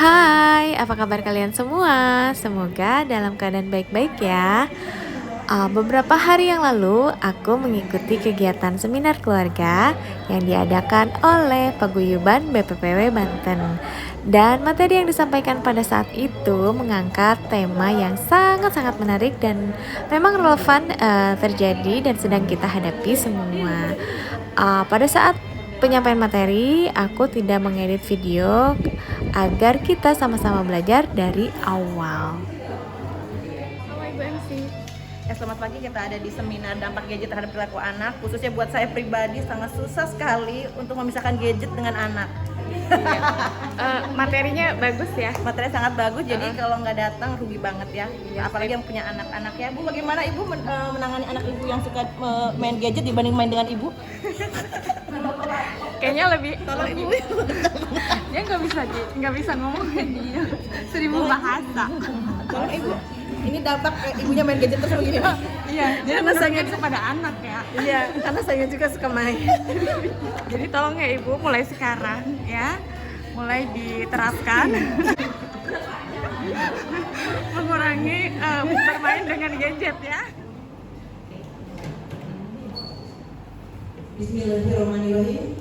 Hai, apa kabar kalian semua? Semoga dalam keadaan baik-baik ya. Beberapa hari yang lalu, aku mengikuti kegiatan seminar keluarga yang diadakan oleh Paguyuban BPPW Banten. Dan materi yang disampaikan pada saat itu mengangkat tema yang sangat-sangat menarik dan memang relevan terjadi dan sedang kita hadapi semua. Pada saat penyampaian materi, aku tidak mengedit video agar kita sama-sama belajar dari awal. Halo Ibu MC. Selamat pagi, kita ada di seminar dampak gadget terhadap perilaku anak. Khususnya buat saya pribadi sangat susah sekali untuk memisahkan gadget dengan anak. Materinya bagus ya. Materinya sangat bagus, jadi kalau nggak datang rugi banget ya. Apalagi yang punya anak-anak ya. Bu, bagaimana Ibu menangani anak Ibu yang suka main gadget dibanding main dengan Ibu? Kayaknya lebih Tolong Ibu. dia nggak bisa ngomong dia 1000 bahasa. Tolong Ibu. Ini dampak ibunya main gadget terus begini. Iya, dia Karena saya kepada anak ya. Iya, karena saya juga suka main. Jadi tolong ya Ibu mulai sekarang ya, mulai diterapkan mengurangi bermain dengan gadget ya. Bismillahirrahmanirrahim.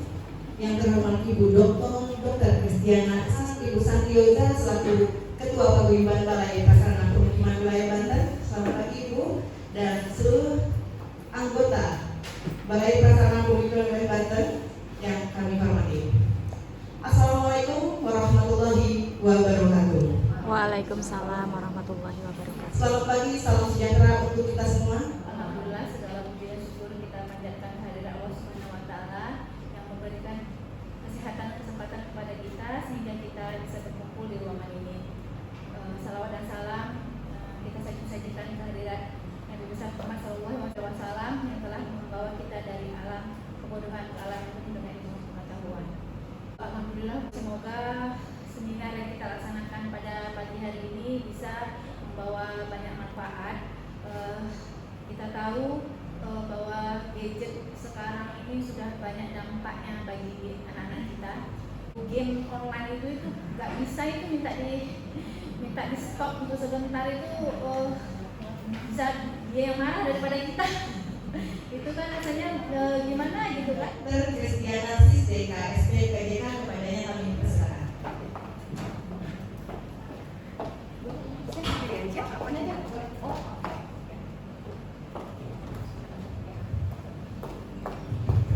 Yang terhormat Ibu Dr. Kristiana Ibu Santioza selaku Ketua Paguyuban Balai Prasarana Pemukiman Wilayah Banten. Selamat pagi Ibu dan seluruh anggota Balai Prasarana Pemukiman Wilayah Banten yang kami hormati. Assalamualaikum warahmatullahi wabarakatuh. Waalaikumsalam warahmatullahi wabarakatuh. Selamat pagi, salam sejahtera untuk kita semua. Alhamdulillah, segala puji dan syukur kita panjatkan kehadirat Allah Subhanahu wa taala yang memberikan kesehatan dan kesempatan kepada kita sehingga kita bisa berkumpul di ruangan ini. Salawat dan salam kita sajikan kehadirat Nabi besar Muhammad sallallahu alaihi wasallam yang telah membawa kita dari alam kebodohan ke alam yang penuh dengan ilmu pengetahuan. Alhamdulillah, semoga seminar yang kita laksanakan pada pagi hari ini bisa membawa banyak manfaat. Kita tahu bahwa gadget sekarang ini sudah banyak dampaknya bagi anak-anak kita. Game online itu nggak bisa itu minta di stop untuk sebentar itu bisa dia yang marah daripada kita. Itu kan rasanya gimana gitu kan? Dr. Kristiana SDK SPPDK kepadanya kami persilakan.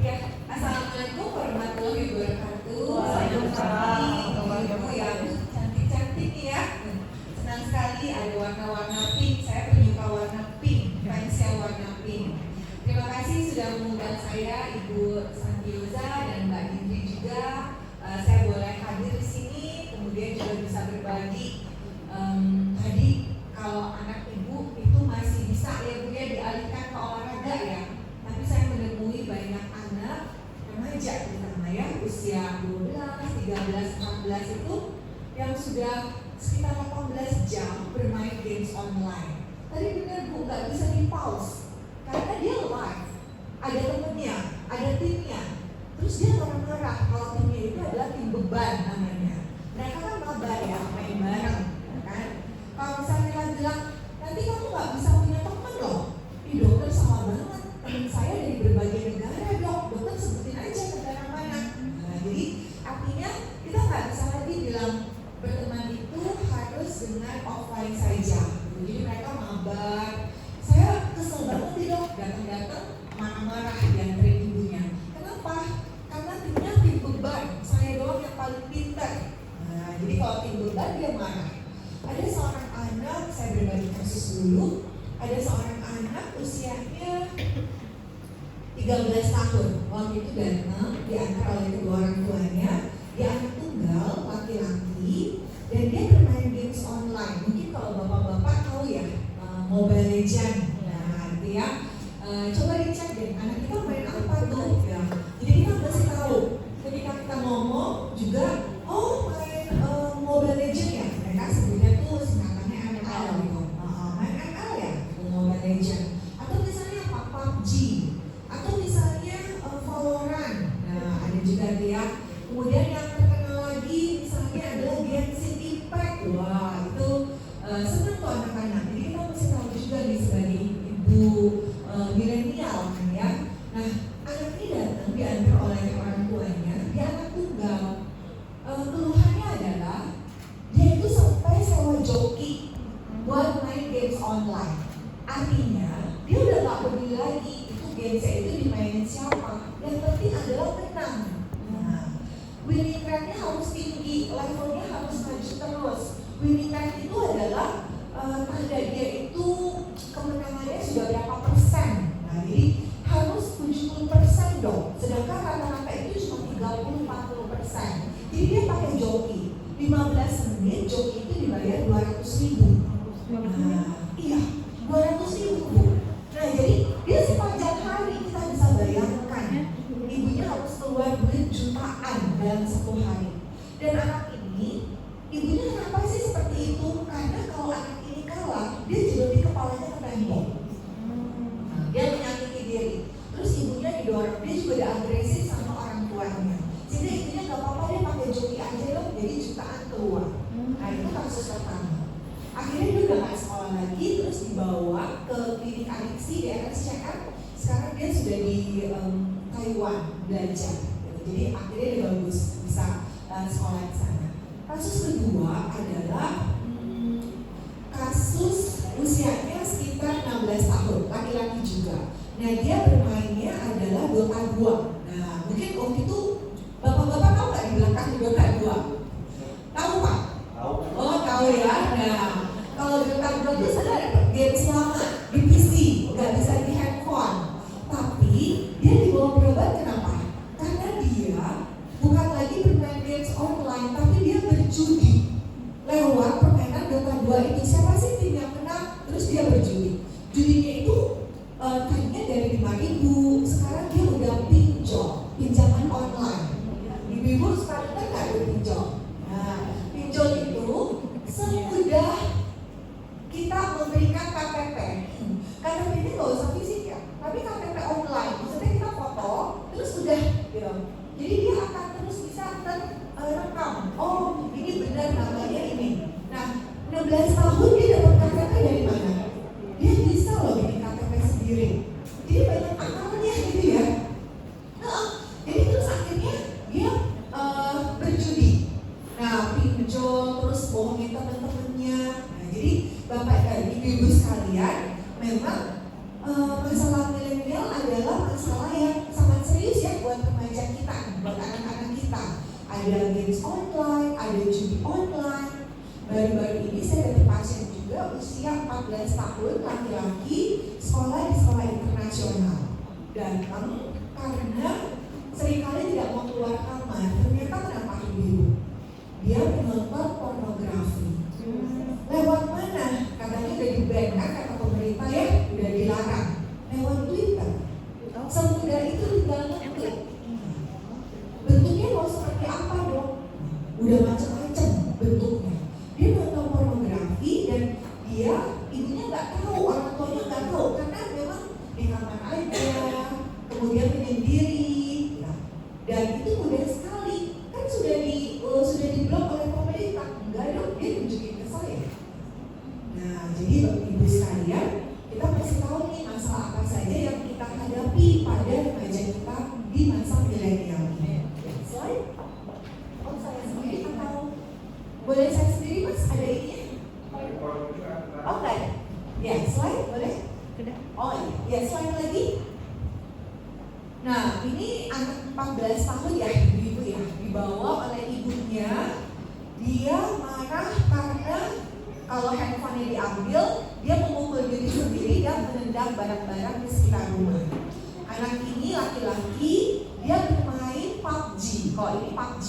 Ya, assalamualaikum warahmatullahi wabarakatuh. Waalaikumsalam. Ibu yang cantik-cantik nih ya. Senang sekali ada warna-warna pink. Saya penyuka warna pink, fansnya warna pink. Terima kasih sudah mengundang saya, Ibu Santioza dan Mbak Indri juga. Saya boleh hadir di sini, kemudian juga bisa berbagi. Tadi kalau anak ibu itu masih bisa ya Bu ya dialihkan ke olahraga ya. Tapi saya menemui banyak anak remaja terutama ya usia 12, 13, 14 itu yang sudah sekitar 18 jam bermain games online. Tadi benar Bu, nggak bisa di pause karena dia live, ada temennya, ada timnya. Terus dia marah-marah kalau timnya itu adalah tim beban namanya. Mereka kan mabar ya, main bareng kan. Kalau misalnya kita bilang nanti kamu nggak bisa punya teman loh. Ih dokter sama banget, teman saya dari berbagai negara dok. Dokter sebutin aja negara mana. Nah jadi artinya kita nggak bisa lagi bilang berteman itu harus dengan offline saja. Jadi mereka mabar. Saya kesel banget nih dok, datang-datang marah-marah diantarin ibunya. Kenapa? Karena timnya tim beban. Saya doang yang paling pintar. Nah jadi kalau tim beban dia marah. Ada seorang anak, saya berbagi kasus dulu. Ada seorang anak usianya 13 tahun. Waktu itu datang diantar oleh kedua orang tuanya. Dia anak tunggal, laki-laki, dan dia bermain games online. Mungkin kalau bapak-bapak tahu ya, Mobile Legends. Nah, artinya coba dicek deh, anak kita main apa tuh? Ya. Jadi kita mesti tahu. Ketika kita ngomong juga, oh main Mobile Legends ya. Mereka sebutnya tuh singkatannya ML gitu. Main ML ya, Mobile Legends. Atau misalnya apa? PUBG. Atau misalnya Valorant. Nah, ada juga dia. Kemudian yang terkenal lagi misalnya adalah Genshin Impact. online. Artinya dia udah gak peduli lagi itu gamesnya itu dimainin siapa. Yang penting adalah menang. Nah, winning rate-nya harus tinggi, levelnya harus maju terus. Winning rate itu adalah tanda dia itu kemenangannya sudah berapa persen. Nah, jadi harus 70% dong. Sedangkan rata-rata itu cuma 30-40%. Jadi dia pakai joki. 15 menit joki itu dibayar 200.000. Nah, iya, 200.000 Bu. Nah, jadi dia sepanjang hari kita bisa bayangkan ibunya harus keluar duit jutaan dalam 1 hari. Dan anak ini, ibunya kenapa sih seperti itu? Karena kalau anak ini kalah, dia jadi kepalanya ke tembok. Dia menyakiti diri. Terus ibunya didorong, dia juga udah agresif sama orang tuanya. Sehingga ibunya gak apa-apa, dia pakai joki aja loh, jadi jutaan keluar. Nah, itu kasus pertama. Akhirnya dia udah gak sekolah lagi, terus dibawa ke klinik adiksi di RSCM. Sekarang dia sudah di Taiwan belajar. Jadi akhirnya dia bagus bisa sekolah di sana. Kasus kedua adalah kasus usianya sekitar 16 tahun, laki-laki juga. Nah, dia bermainnya adalah Dota 2. Nah, mungkin waktu itu bapak-bapak tahu nggak di belakang Dota 2? Tahu Pak? Tahu. Oh, tahu ya. Nah, kalau Dota 2 itu sebenarnya games lama di PC, nggak bisa di handphone. Tapi dia dibawa berobat kenapa? Karena dia bukan lagi bermain games online, tapi dia berjudi lewat permainan Dota 2 itu. Siapa sih tim yang menang? Terus dia berjudi. Judinya itu tadinya dari 5.000, sekarang dia udah pinjaman online. Ibu-ibu sekarang kan nggak ada pinjol. Nah, pinjol itu semudah kita memberikan KTP. KTP ini nggak usah fisik ya, tapi KTP online. Maksudnya kita foto, terus udah gitu. Jadi dia akan terus bisa terekam. Oh, ini benar namanya ini. Nah, 16 tahun dia dapat KTP dari mana? Dia bisa loh bikin KTP sendiri. Jadi banyak akalnya gitu ya. Jadi terus akhirnya dia berjudi. Nah, pinjol terus bohongin teman-temannya. Nah, jadi bapak dan ibu-ibu sekalian, memang masalah milenial adalah masalah yang sangat serius ya buat remaja kita, buat anak-anak kita. Ada games online, ada judi online. Baru-baru ini saya dapat pasien juga usia 14 tahun, laki-laki, sekolah di sekolah internasional. Datang karena seringkali tidak mau keluar kamar. Ternyata kenapa ibu? Dia menonton pornografi. Lewat mana? Katanya udah di-ban kan kata pemerintah ya, udah dilarang. Lewat Twitter. Semudah itu tinggal ngeklik. Bentuknya mau seperti apa dong? Udah macam-macam bentuknya. Dia nonton pornografi dan dia ibunya nggak tahu, orang tuanya nggak tahu karena memang di kamar aja, kemudian menyendiri. Dan itu mudah sekali, kan sudah diblok oleh pemerintah. Enggak dong, dia tunjukin ke saya. Nah, jadi ibu sekalian, kita masih tahu nih masalah apa saja yang kita hadapi pada remaja kita di masa milenial ini. Slide. Oh, saya sendiri atau boleh saya sendiri Mas? Ada ininya? Oke. Ya, slide boleh? Sudah. Oh iya, slide lagi. Nah, ini anak 14 tahun ya, ibu ya, dibawa oleh ibunya. Dia marah karena kalau handphonenya diambil, dia memukul diri sendiri dan menendang barang-barang di sekitar rumah. Anak ini laki-laki, dia bermain PUBG. Kalau ini PUBG,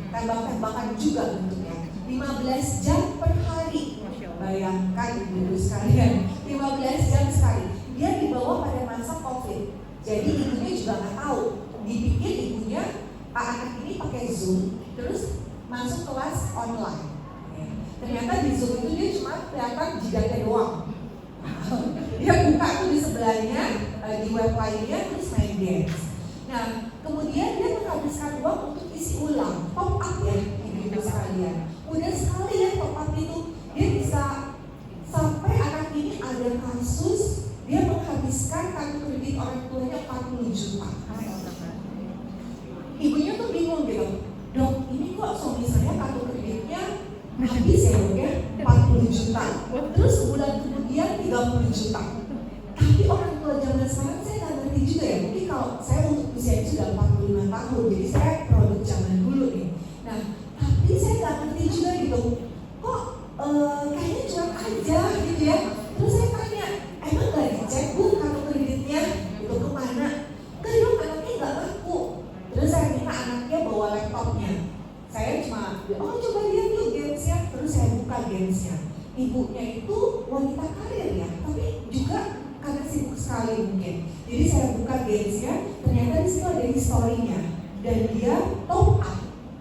tembak-tembakan juga bentuknya. 15 jam per hari. Bayangkan ibu sekalian, 15 jam sekali. Dia dibawa pada masa COVID. Jadi ibunya juga nggak tahu. Dipikir ibunya anak ini pakai Zoom, terus masuk kelas online. Ternyata di Zoom itu dia cuma kelihatan jidatnya doang. Dia buka tuh di sebelahnya, di web lainnya, terus main games. Nah, kemudian dia menghabiskan uang untuk isi ulang, top up ya, ibu-ibu sekalian. Mudah sekali ya top up itu. Dia bisa sampai anak ini ada kasus dia menghabiskan kartu kredit orang tuanya 40 juta. Ibunya tuh bingung gitu, dok ini kok suami saya kartu kreditnya habis ya dok ya 40 juta, terus sebulan kemudian 30 juta. Tapi orang tua zaman sekarang saya nggak ngerti juga ya, mungkin kalau saya untuk usia itu sudah 45 tahun, jadi saya produk zaman dulu nih. Nah, tapi saya nggak ngerti juga gitu, kok kayaknya cuan aja gitu ya. Terus saya tanya, emang nggak dicek bu kartu kreditnya itu kemana? Enggak dong, anaknya nggak ngaku. Terus saya minta anaknya bawa laptopnya. Saya cuma, oh coba lihat yuk gamesnya. Terus saya buka gamesnya. Ibunya itu wanita karir ya, tapi juga karena sibuk sekali mungkin. Jadi saya buka gamesnya, ternyata di situ ada historinya. Dan dia top up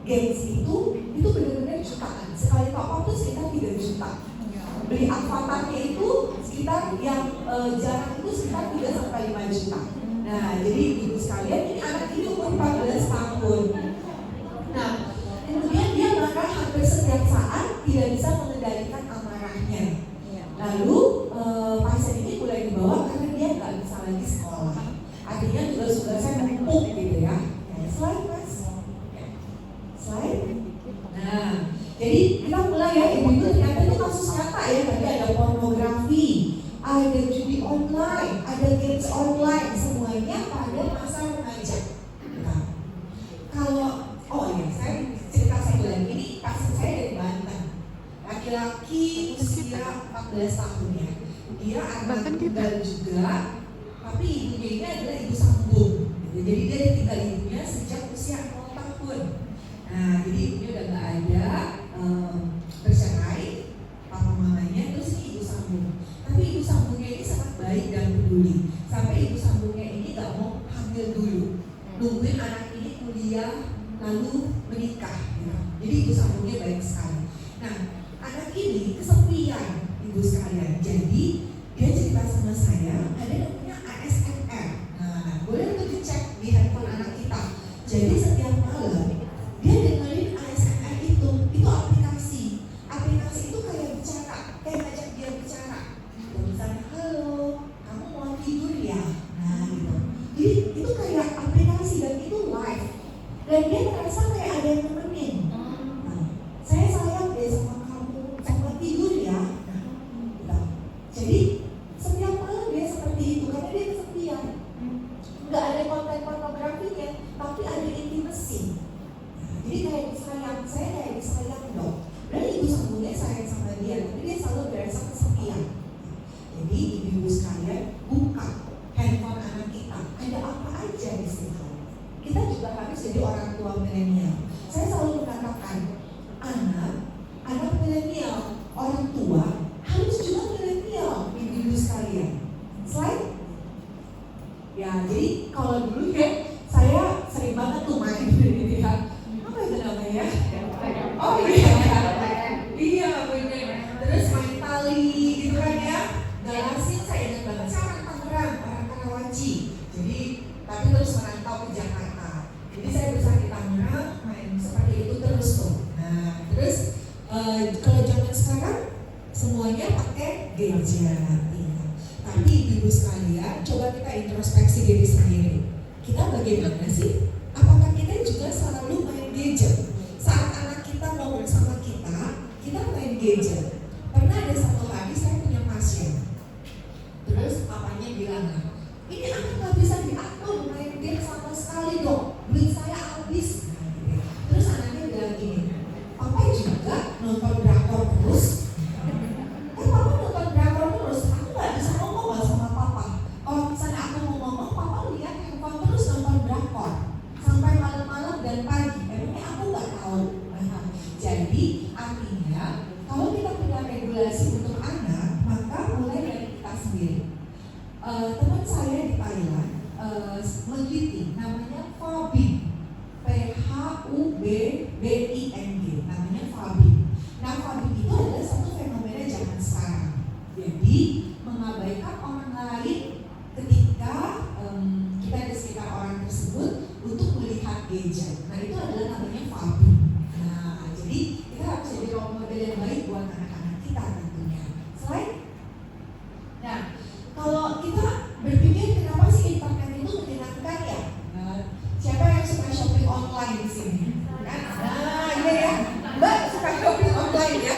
games itu benar-benar jutaan. Sekali top up itu sekitar 3 juta. Beli avatarnya itu sekitar yang jarang itu sekitar 3-5 juta. Nah, jadi ibu sekalian, ini anak ini umur 14 tahun. Nah, kemudian dia bahkan hampir setiap saat tidak bisa mengendalikan amarahnya. Lalu pasien ini mulai dibawa karena dia nggak bisa lagi sekolah. Artinya juga sudah saya menumpuk gitu ya. Slide mas. Slide. Nah, jadi kita mulai ya, ibu-ibu ternyata itu kasus nyata ya. Tadi ada pornografi, ada judi online, ada games online, semuanya pada masa remaja. Nah, kalau saya cerita satu lagi, ini kasus saya dari Banten. Laki-laki usia 14 tahun ya. Dia anak tunggal juga, tapi ibunya ini adalah ibu sambung. Jadi dia ditinggal ibunya sejak usia 0 tahun. Nah, jadi ibunya udah nggak ada, bercerai, papa mamanya, terus ini ibu sambung. Tapi ibu sambungnya ini sangat baik dan peduli. Sampai ibu sambungnya ini nggak mau hamil dulu, nungguin anak ini kuliah lalu menikah. Ya. Jadi ibu sambungnya baik sekali. Nah, anak ini kesepian ibu sekalian. Jadi dia cerita sama saya ada namanya ASMR. Nah, boleh untuk dicek di handphone anak kita. Jadi setiap malam dia dengerin ASMR itu aplikasi. Aplikasi itu kayak bicara, kayak ngajak dia bicara. Gitu, misalnya, halo, kamu mau tidur ya? Nah, gitu. Jadi itu kayak aplikasi dan itu live. Dan dia merasa kayak ada yang nemenin. Nah, saya sayang deh sama kamu, sama tidur ya. Nah, gitu. Jadi setiap malam dia seperti itu karena dia kesepian. Nggak ada konten pornografinya, tapi ada intimacy. Nah, jadi kayak disayang, saya kayak disayang dong. Dan ibu sambungnya sayang sama dia, tapi dia selalu berasa kesepian. Jadi ibu-ibu sekalian, buka handphone anak kita, ada apa aja di situ. Kita juga harus jadi orang tua milenial. Saya selalu mengatakan, anak milenial, orang tua harus juga milenial, ibu-ibu sekalian. Slide. Ya, jadi kalau dulu ya, saya sering banget tuh main di lihat apa itu namanya? Oh iya, iya bener. Terus main tali gitu kan ya. Galasin saya ingat banget, saya orang Tangerang, orang Karawaci. Jadi tapi terus merantau ke Jakarta. Jadi saya besar di Tangerang, main seperti itu terus tuh. Nah, terus kalau zaman sekarang semuanya pakai gadget. Tapi ibu sekalian, coba kita introspeksi diri sendiri. Kita bagaimana sih? Apakah kita juga selalu main gadget? Saat anak kita ngomong sama kita main gadget. Pernah ada satu hari saya punya pasien. Terus papanya bilang, ini anak nggak bisa diatur main game sama sekali dong. Duit saya habis. Terus anaknya bilang gini, papa juga nonton drakor terus. Papa nonton drakor terus, aku nggak bisa ngomong sama papa. Kalau misalnya aku mau ngomong, papa lihat handphone terus nonton drakor sampai malam-malam dan pagi. Emangnya aku nggak tahu. Nah, jadi artinya kalau kita punya regulasi untuk anak, maka mulai dari kita sendiri. Teman saya di Thailand meneliti namanya Fabing, PHUBBING, namanya Fabing. Nah, Fabing itu adalah satu fenomena zaman sekarang. Jadi mengabaikan orang lain ketika kita di sekitar orang tersebut untuk melihat gadget. Nah, itu adalah namanya Fabing. Nah, jadi kita harus jadi role model yang baik buat anak-anak kita tentunya. Slide. Nah, kalau kita berpikir kenapa sih internet itu menyenangkan ya? Siapa yang suka shopping online di sini? Kan? Nah, iya ya. Mbak suka shopping online ya?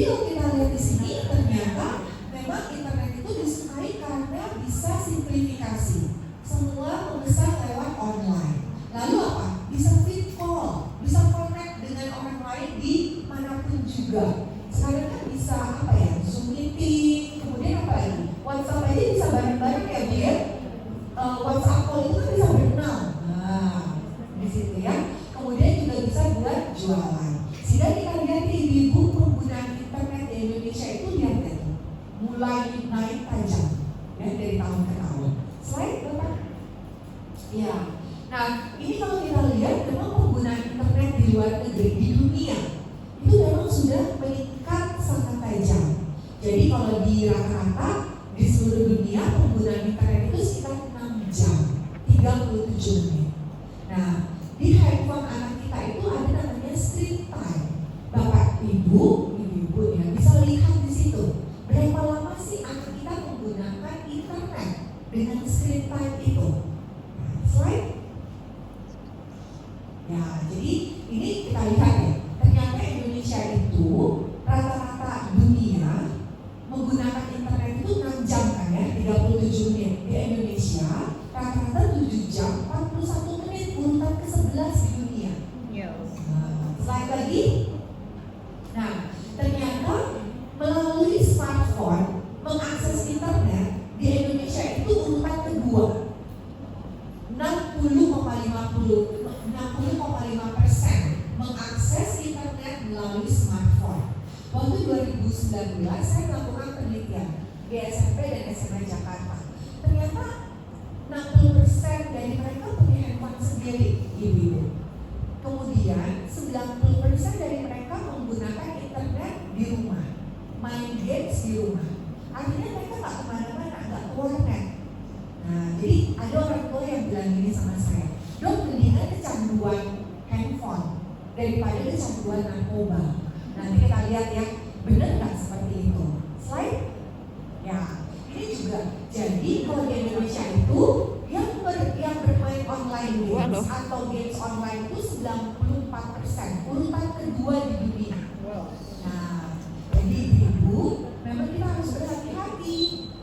kalau kita lihat di sini ternyata memang internet itu disukai karena bisa simplifikasi. Semua memesan lewat online. Lalu apa? Bisa video call, bisa connect dengan orang lain di manapun juga. Sekarang kan bisa apa ya? Zoom meeting, kemudian apa lagi? WhatsApp aja bisa bareng-bareng ya Bu ya. WhatsApp call itu kan bisa berenang. Nah, di situ ya. Kemudian juga bisa buat jualan. Sehingga kita lihat ibu-ibu penggunaan internet di Indonesia itu lihat deh, mulai naik tajam ya dari tahun ke tahun. Slide Bapak. Ya. Nah, ini kalau kita lihat memang penggunaan internet di luar negeri, di dunia itu memang sudah meningkat sangat tajam. Jadi kalau di rata-rata di seluruh dunia penggunaan internet itu sekitar 6 jam, 37 menit. Nah, di handphone anak kita itu ada namanya screen time. Bapak, ibu ya bisa lihat di situ berapa lama sih anak kita menggunakan internet dengan screen time itu. Slide. Ya, jadi ini kita lihat ya. Ternyata Indonesia itu rata-rata dunia menggunakan internet itu 6 jam kan ya, 37 menit. Di Indonesia rata-rata 7 jam 41 menit, urutan ke-11 di dunia. Slide lagi. Nah, ternyata melalui smartphone mengakses internet di Indonesia itu urutan kedua. 60,5% mengakses internet melalui smartphone. Waktu 2019 saya melakukan penelitian di SMP dan SMA Jakarta. Ternyata 60% dari mereka punya handphone sendiri, ibu-ibu. Kemudian 90% dari mereka menggunakan internet di rumah, main games di rumah. Artinya mereka nggak kemana-mana, nggak ke warnet. Nah, jadi ada orang tua yang bilang gini sama saya, dok, mendingan kecanduan handphone daripada kecanduan narkoba. Nanti kita lihat ya, benar nggak seperti itu? Slide. Ya, ini juga. Jadi kalau di Indonesia itu yang bermain online games atau games online itu 94%, urutan kedua di dunia. Nah, jadi ibu, memang kita harus berhati-hati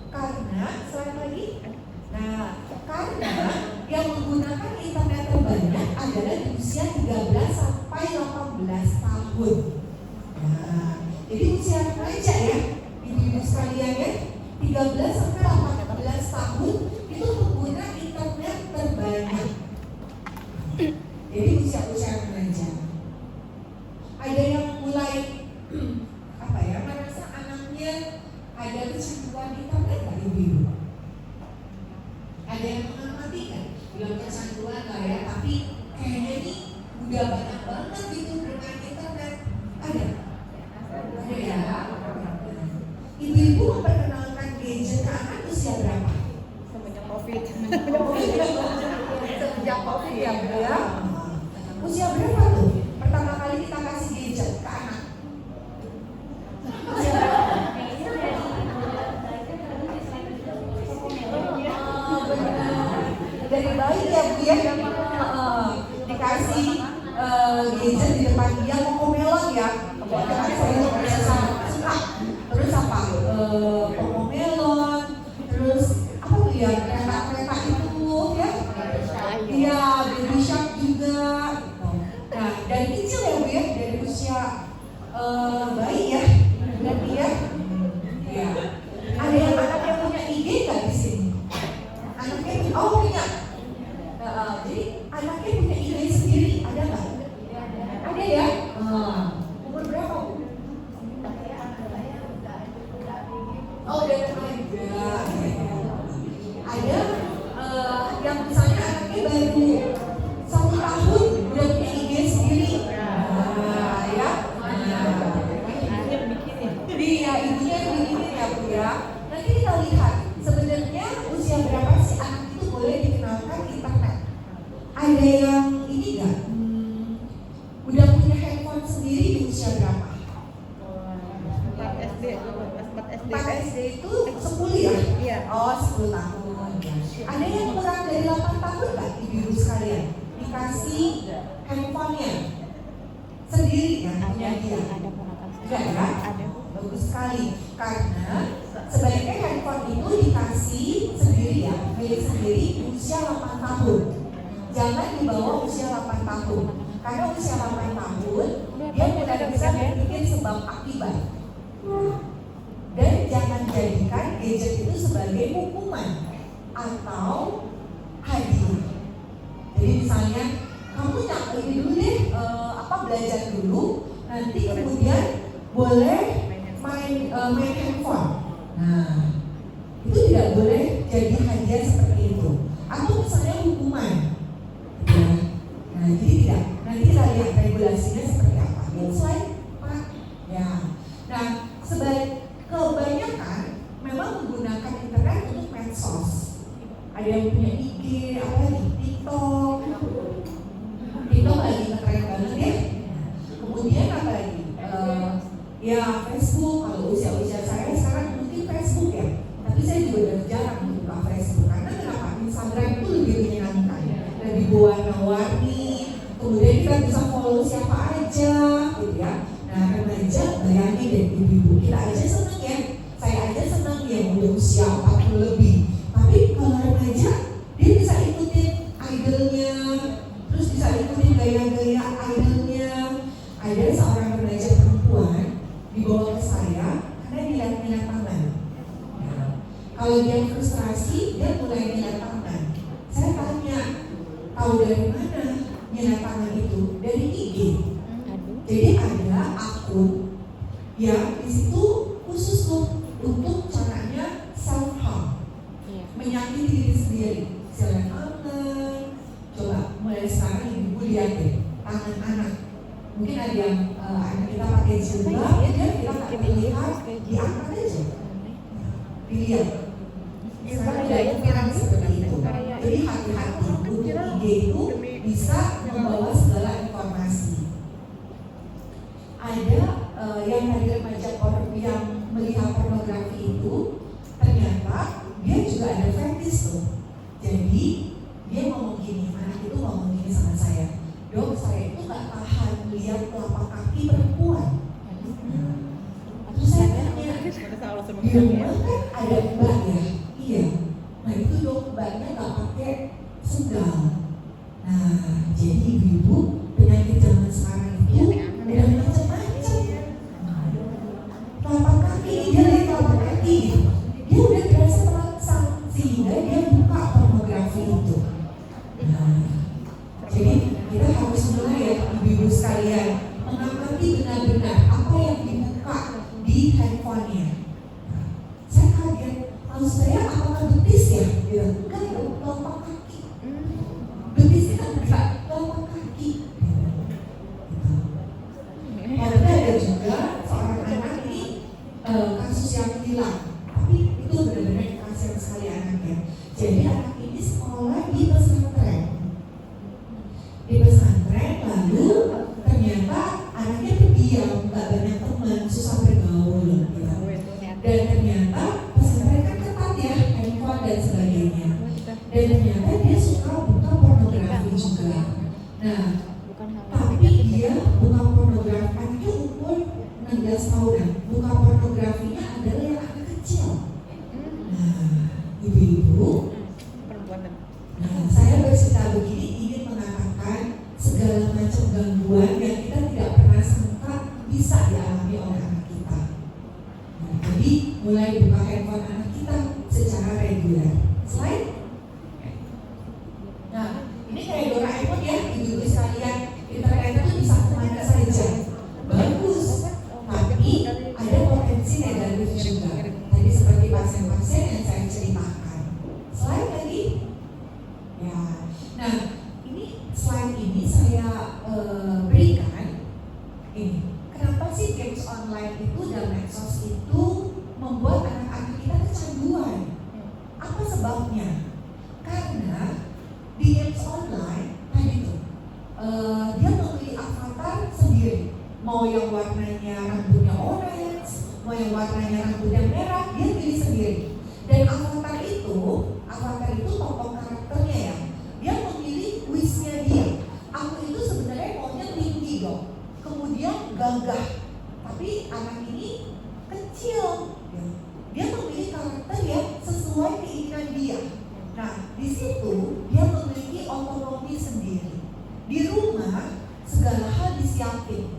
karena selain lagi, karena yang menggunakan internet terbanyak adalah di usia 13 sampai 18 tahun. Nah, jadi usia remaja ya, ibu-ibu sekalian ya, 13 sampai 18 tahun itu pengguna internet terbanyak. Jadi usia remaja. Ada yang mulai merasa anaknya ada kecanduan internet nggak ibu-ibu? Ada yang mengamati kan? Belum kecanduan lah ya, tapi kayaknya nih udah banyak banget gitu bermain internet. Ada ya. Ibu-ibu memperkenalkan gadget ke anak usia berapa? Semenjak COVID ya Bu ya. Usia berapa tuh? Pertama kali kita kasih gadget ke anak. Usia berapa? Dari bayi ya Bu ya. Dikasih gadget di depan dia, Cocomelon ya. Kebetulan saya biasa suka. Terus apa? Cocomelon. Terus apa tuh ya? Kereta itu ya. Iya, Baby Shark juga. Nah, dari kecil ya Bu ya, dari usia bayi ya. Dan dia ya. Ada yang anaknya punya IG nggak di sini? Anaknya punya. Jadi anaknya punya IG sendiri, ada nggak? Ada ya? Umur berapa Bu? Oh, udah kenal juga. Ada yang misalnya anaknya baru 1 tahun udah punya IG sendiri. Ya. Jadi ya ibunya yang bikinin ya Bu ya. Nanti kita lihat sebenarnya usia berapa sih anak itu boleh dikenalkan internet. Ada yang ini nggak? Udah punya handphone sendiri di usia berapa? 4 SD. 4 SD itu 10 ya? Iya. Oh, 10 tahun ya. Ada yang kurang dari 8 tahun nggak ibu-ibu sekalian? Dikasih handphonenya sendiri ya? Punya dia? Enggak ya? bagus sekali. Karena sebaiknya handphone itu dikasih sendiri ya, milik sendiri usia 8 tahun. Jangan di bawah usia 8 tahun. Karena usia 8 tahun dia mulai bisa berpikir sebab akibat. Dan jangan jadikan gadget itu sebagai hukuman atau hadiah. Jadi misalnya kamu ini dulu deh, belajar dulu, nanti kemudian boleh main handphone. Nah, itu tidak boleh jadi hadiah seperti itu. Atau misalnya hukuman. Ya. Nah, jadi tidak. Nanti kita lihat regulasinya seperti apa. Ini slide, Pak. Ya. Nah, kebanyakan memang menggunakan internet untuk medsos. Ada yang punya IG, apalagi TikTok. TikTok lagi ngetren banget ya. Kemudian apa lagi? Ya Facebook. Kalau usia-usia saya sekarang mungkin Facebook ya. Tapi saya juga udah jarang buka Facebook. Karena kenapa? Instagram itu lebih menyenangkan, lebih berwarna-warni. Kemudian kita bisa follow siapa aja, gitu ya. Nah, remaja bayangin deh ibu-ibu, kita aja seneng ya. Saya aja seneng ya udah usia 40 lebih. Tapi kalau remaja, dia bisa ikutin idolnya, terus bisa ikutin gaya-gaya idolnya. Ada seorang remaja perempuan dibawa ke saya karena dilihat-lihat tangan. Ya. Kalau dia frustrasi, dia mulai lihat tangan. Saya tanya, tahu dari mana lihat tangan itu? Dari IG. Jadi ada akun yang di situ khusus tuh untuk caranya self harm, menyakiti diri sendiri. Silakan tangan. Coba mulai sekarang ibu lihat deh tangan anak. Mungkin ada yang anak kita pakai jilbab, dia kita nggak terlihat, diangkat aja, dilihat. Sekarang ada yang viral seperti itu. Jadi hati-hati untuk IG itu bisa membawa segala informasi. Ada yang tadi remaja yang melihat pornografi itu, ternyata dia juga ada fetish tuh. Jadi dia ngomong gini, anak itu ngomong gini sama saya, dok saya itu gak tahan melihat telapak kaki perempuan. Terus saya tanya, di rumah kan ada mbak ya? Iya. Nah itu dok mbaknya gak pakai sendal. Nah jadi ibu-ibu penyakit zaman sekarang itu udah macam-macam. Telapak kaki, dia lihat telapak kaki, dia udah terasa terangsang sehingga dia buka pornografi itu. Nah, jadi kita harus mulai ya ibu-ibu sekalian mengamati benar-benar apa yang dibuka di handphonenya. Nah, saya kaget, maksud saya apakah betis ya? Dia enggak ya, telapak kaki. Betis kan enggak, telapak kaki. Karena ada juga seorang anak ini kasus yang hilang, tapi itu benar-benar kasihan sekali anaknya. Jadi anak ini sekolah di pesantren. Di pesantren lalu ternyata anaknya pendiam, nggak banyak teman, susah bergaul gitu. Dan ternyata pesantren kan ketat ya, handphone dan sebagainya. Dan ternyata dia suka buka pornografi juga. Nah, tapi dia buka pornografi, anaknya umur 16 tahunan. Buka pornografinya adalah yang anak kecil. Nah, ibu-ibu, nah, saya bercerita begini ingin mengatakan segala macam gangguan yang kita tidak pernah sangka bisa dialami oleh anak kita. Nah, jadi mulai buka handphone anak kita secara reguler. Slide. Nah, ini kayak Doraemon ya, ibu-ibu sekalian. Internet itu bisa kemana saja. Bagus, tapi ada potensi negatif juga. Tadi seperti pasien-pasien yang saya ceritakan. Slide lagi. Ya, nah ini slide ini saya berikan ini. Kenapa sih games online itu dan medsos itu membuat anak-anak kita kecanduan? Apa sebabnya? Karena di games online tadi tuh dia memilih avatar sendiri. Mau yang warnanya rambutnya orange, mau yang warnanya rambutnya merah, dia pilih sendiri. Dan avatar itu tokoh karakternya ya. Dia memilih wishnya dia. Aku itu sebenarnya maunya tinggi dong, kemudian gagah. Tapi anak ini kecil. Ya. Dia memilih karakter yang sesuai keinginan dia. Nah, di situ dia memiliki otonomi sendiri. Di rumah segala hal disiapin.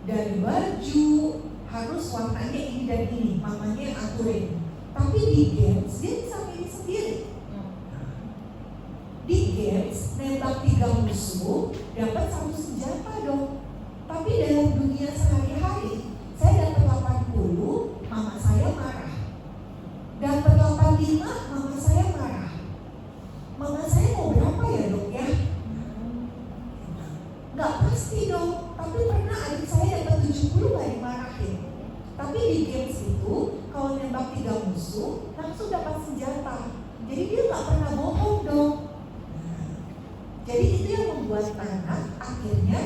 Dari baju harus warnanya ini dan ini, mamanya yang aturin. Tapi di games dia bisa pilih sendiri. Di games nembak 3 musuh dapat 1 senjata dong. Tapi dalam dunia sehari-hari saya dapat 80, mama saya marah. Dapat 85, mama saya marah. Mama saya mau berapa ya dok ya? Nggak pasti dong. Tapi pernah adik saya dapat 70 gak dimarahin. Tapi di games itu kalau nembak 3 musuh langsung dapat senjata. Jadi dia nggak pernah bohong dong. Jadi itu yang membuat anak akhirnya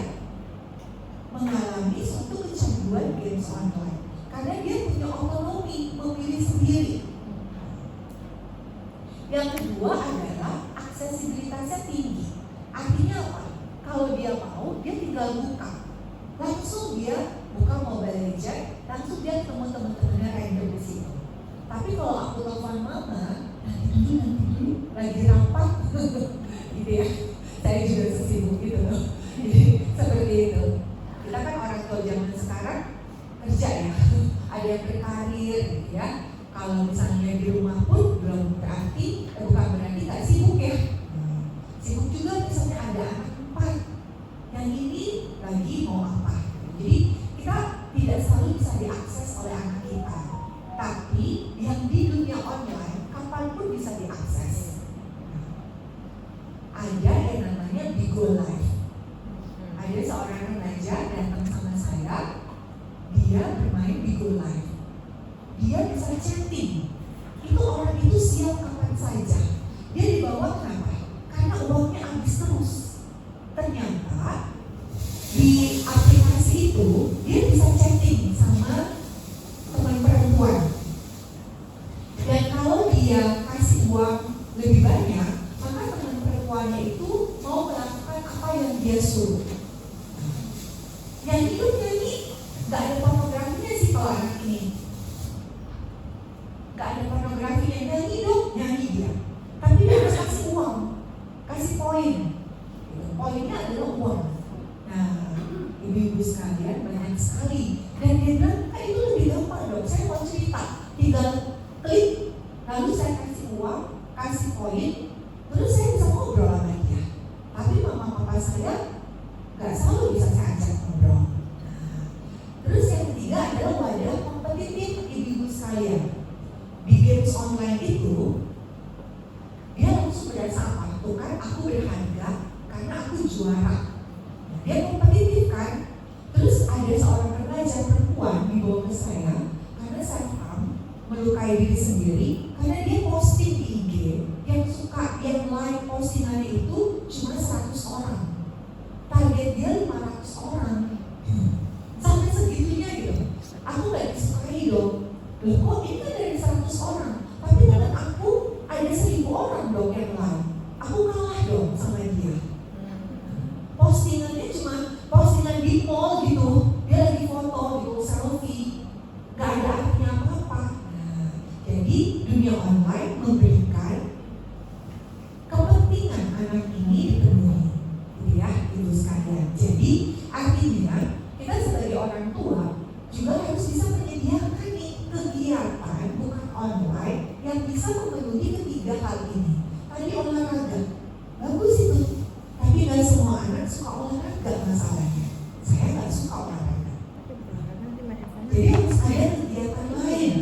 mengalami suatu kecanduan games online. Karena dia punya otonomi, memilih sendiri. Yang kedua adalah aksesibilitasnya tinggi. Artinya apa? Kalau dia mau, dia tinggal buka. Langsung dia buka Mobile Legends, langsung dia ketemu teman-temannya random di situ. Tapi kalau aku telepon mama, nanti dulu, lagi rapat, gitu ya. Saya juga sesibuk gitu loh. Jadi seperti itu. Kita kan orang tua zaman sekarang kerja ya, ada yang berkarir gitu ya. Kalau misalnya di rumah pun belum berarti, bukan berarti nggak sibuk ya. Sibuk juga misalnya ada anak 4, yang ini lagi mau apa. Jadi kita tidak selalu bisa diakses oleh anak kita. Tapi yang di dunia online kapanpun bisa diakses. Ada yang namanya Bigo Live. Ada seorang remaja datang sama saya, dia bermain Bigo Live. Dia bisa chatting. Itu orang itu siap kapan saja. Dia dibawa kenapa? Karena uangnya habis terus. Ternyata di aplikasi itu dia bisa chatting sama teman perempuan. Dan kalau dia kasih uang lebih banyak, maka teman perempuannya itu mau melakukan apa yang dia suruh. Yang itu nyanyi, gak ada pornografinya sih kalau anak ini. Gak ada pornografinya, nyanyi dong, nyanyi dia. Tapi dia harus kasih uang, kasih poin. Poinnya adalah uang. Nah, ibu-ibu sekalian banyak sekali. Dan dia bilang, itu lebih gampang dong, saya mau cerita. Tinggal klik, lalu saya kasih uang, kasih poin, terus saya bisa ngobrol sama dia. Tapi mama papa saya gak selalu bisa saya ajak ngobrol. Terus yang ketiga adalah wadah kompetitif ibu-ibu sekalian. Di games online itu dia langsung berasa apa? Tuh kan aku berharga karena aku juara. Dia kompetitif kan? Terus ada seorang remaja perempuan dibawa ke saya karena saya paham melukai diri sendiri karena dia posting di IG yang suka, yang like postingannya itu cuma 100 orang. Target dia 500 orang. Sampai segitunya gitu. Aku gak disukai dong. Loh kok ini kan dari 100 orang, tapi dalam aku ada 1000 orang dong yang like. Aku kalah dong sama dia. Postingannya cuma postingan di mall gitu. Dia lagi foto gitu, selfie. Gak ada artinya apa-apa. Jadi dunia online memberikan kepentingan anak ini dipenuhi. Gitu ya, ibu sekalian. Jadi artinya kita sebagai orang tua juga harus bisa menyediakan nih kegiatan bukan online yang bisa memenuhi ketiga hal ini. Tadi olahraga, bagus itu. Tapi nggak semua anak suka olahraga masalahnya. Saya nggak suka olahraga. Jadi harus ada kegiatan lain.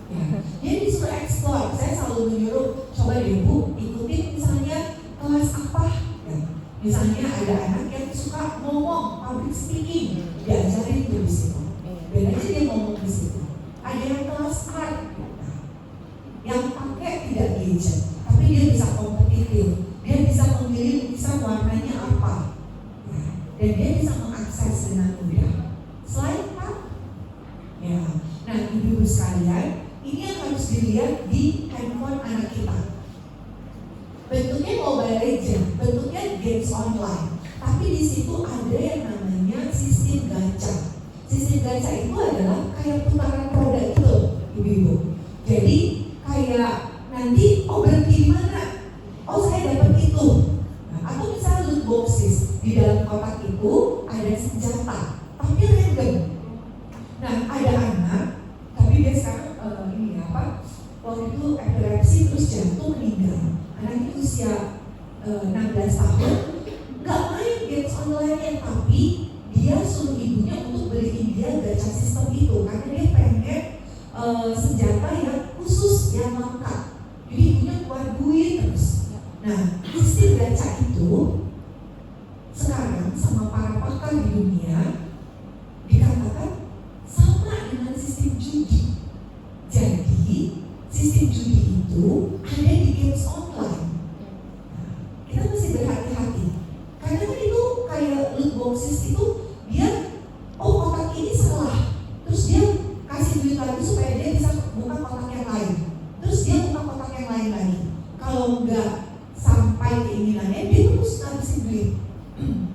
Ya, dia disuruh explore. Saya selalu menyuruh, coba deh bu, ikutin misalnya kelas apa. Ya, misalnya ada anak yang suka ngomong, public speaking, diajarin tuh di situ. Biar aja dia ngomong di situ. Ada yang kelas art, yang pakai tidak gadget, tapi dia bisa kompetitif. Dia bisa memilih lukisan warnanya apa, ya, dan dia bisa mengakses dengan mudah. Slide Pak. Ya, nah ibu-ibu sekalian, ini yang harus dilihat di handphone anak kita. Bentuknya Mobile Legends, bentuknya games online. Tapi di situ ada yang namanya sistem gacha. Sistem gacha itu adalah kayak putaran roda itu, ibu-ibu. Jadi kayak nanti berhenti di mana? Saya dapat itu. Nah, atau misalnya loot boxes, di dalam kotak itu ada senjata, tapi random. Nah, ada anak, tapi dia sekarang waktu itu epilepsi terus jantung meninggal. Anaknya usia 16 tahun, nggak main games online, tapi dia suruh ibunya untuk beliin dia gacha sistem itu karena dia pengen senjata yang khusus, yang lengkap. Jadi ibunya keluar duit terus. Nah, sistem gacha itu sekarang sama para pakar di dunia dikatakan sama dengan sistem judi. Jadi sistem judi itu ada di games online. Nah, kita mesti berhati-hati karena kan itu kayak loot boxes itu dia kotak ini salah, terus dia kasih duit lagi supaya dia bisa buka kotak yang lain, terus dia buka kotak yang lain lagi. Kalau nggak sampai keinginannya dia terus ngabisin duit.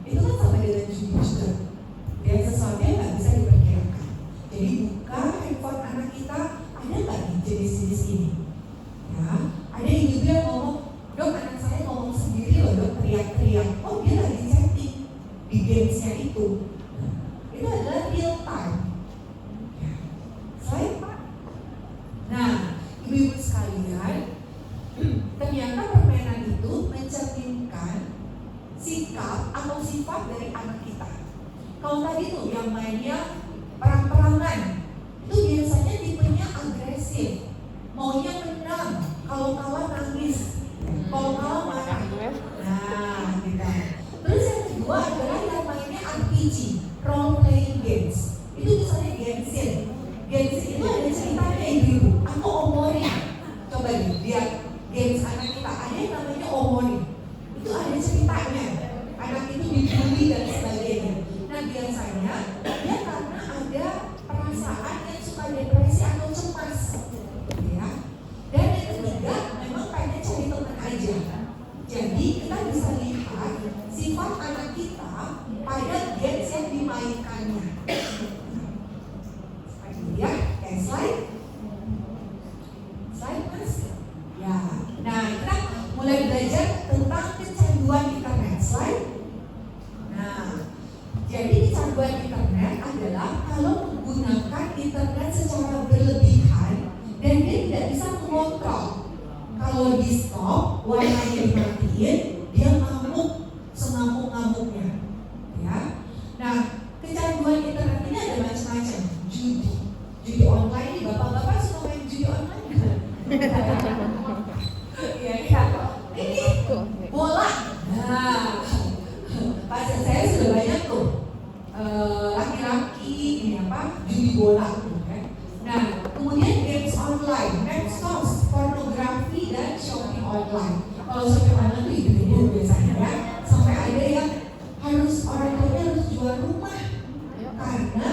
Itu kan sama dengan judi juga, dan sesuatu yang nggak bisa diperkirakan. Jadi buka handphone anak kita, ada nggak nih jenis-jenis ini? Ya, ada ibu yang ngomong, dok anak saya ngomong sendiri loh dok, teriak-teriak. Dia lagi chatting di gamesnya itu. Itu adalah real time. Ya. Slide Pak. Nah, ibu-ibu sekalian, ternyata permainan itu mencerminkan sikap atau sifat dari anak kita. Kalau tadi tuh yang mainnya perang-perangan, itu biasanya tipenya agresif, maunya menang, kalau kalah nangis, kalau kalah marah. Nah, gitu. Terus yang kedua adalah yang mainnya RPG, role playing games. Itu misalnya Genshin. Genshin itu ada ceritanya ibu. Aku omori. Coba nih, lihat games anak kita ada yang namanya omori. Itu ada ceritanya. Anak itu dibully dan sebagainya. Nah, biasanya dia karena ada perasaan yang suka depresi atau cemas, ya. Dan yang ketiga, memang pengen cari teman aja. Jadi kita bisa lihat sifat anak kita pada games yang dimainkannya. Ya, slide mas. Ya, nah kita mulai belajar tentang kecanduan internet. Slide. Nah, jadi kecanduan internet adalah kalau menggunakan internet secara berlebihan dan dia tidak bisa mengontrol. Kalau di stop, warnanya dimatiin, dia ngamuk, sengamuk-ngamuknya. Ya. Nah, kecanduan internet ini ada macam-macam. Judi online nih, bapak-bapak suka main judi online? Iya, ya. Ini bola. Nah, pacar saya sudah banyak tuh laki-laki judi bola. Nah, kemudian games online, medsos, pornografi dan shopping online. Kalau shopping online itu ibu-ibu biasanya ya, sampai ada yang orang tuanya harus jual rumah karena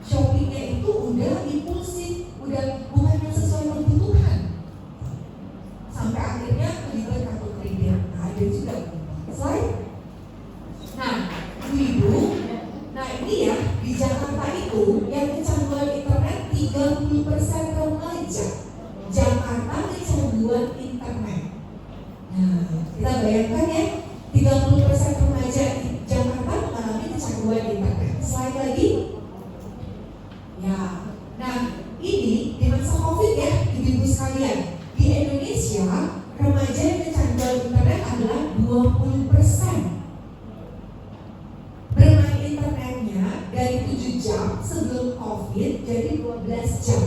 shoppingnya itu udah impulsif, udah bukan yang sesuai kebutuhan. Sampai akhirnya terlibat kartu kredit. Nah, ada juga. Slide. Nah, ibu, nah ini ya di Jakarta itu yang kecanduan internet 30% remaja. Jakarta kecanduan internet. Nah, kita bayangkan ya, 30% remaja di Jakarta mengalami kecanduan internet. Slide lagi. Ya, nah ini di masa COVID ya, ibu-ibu sekalian, di Indonesia remaja yang kecanduan internet adalah 20%. Bermain internetnya dari 7 jam sebelum COVID jadi 12 jam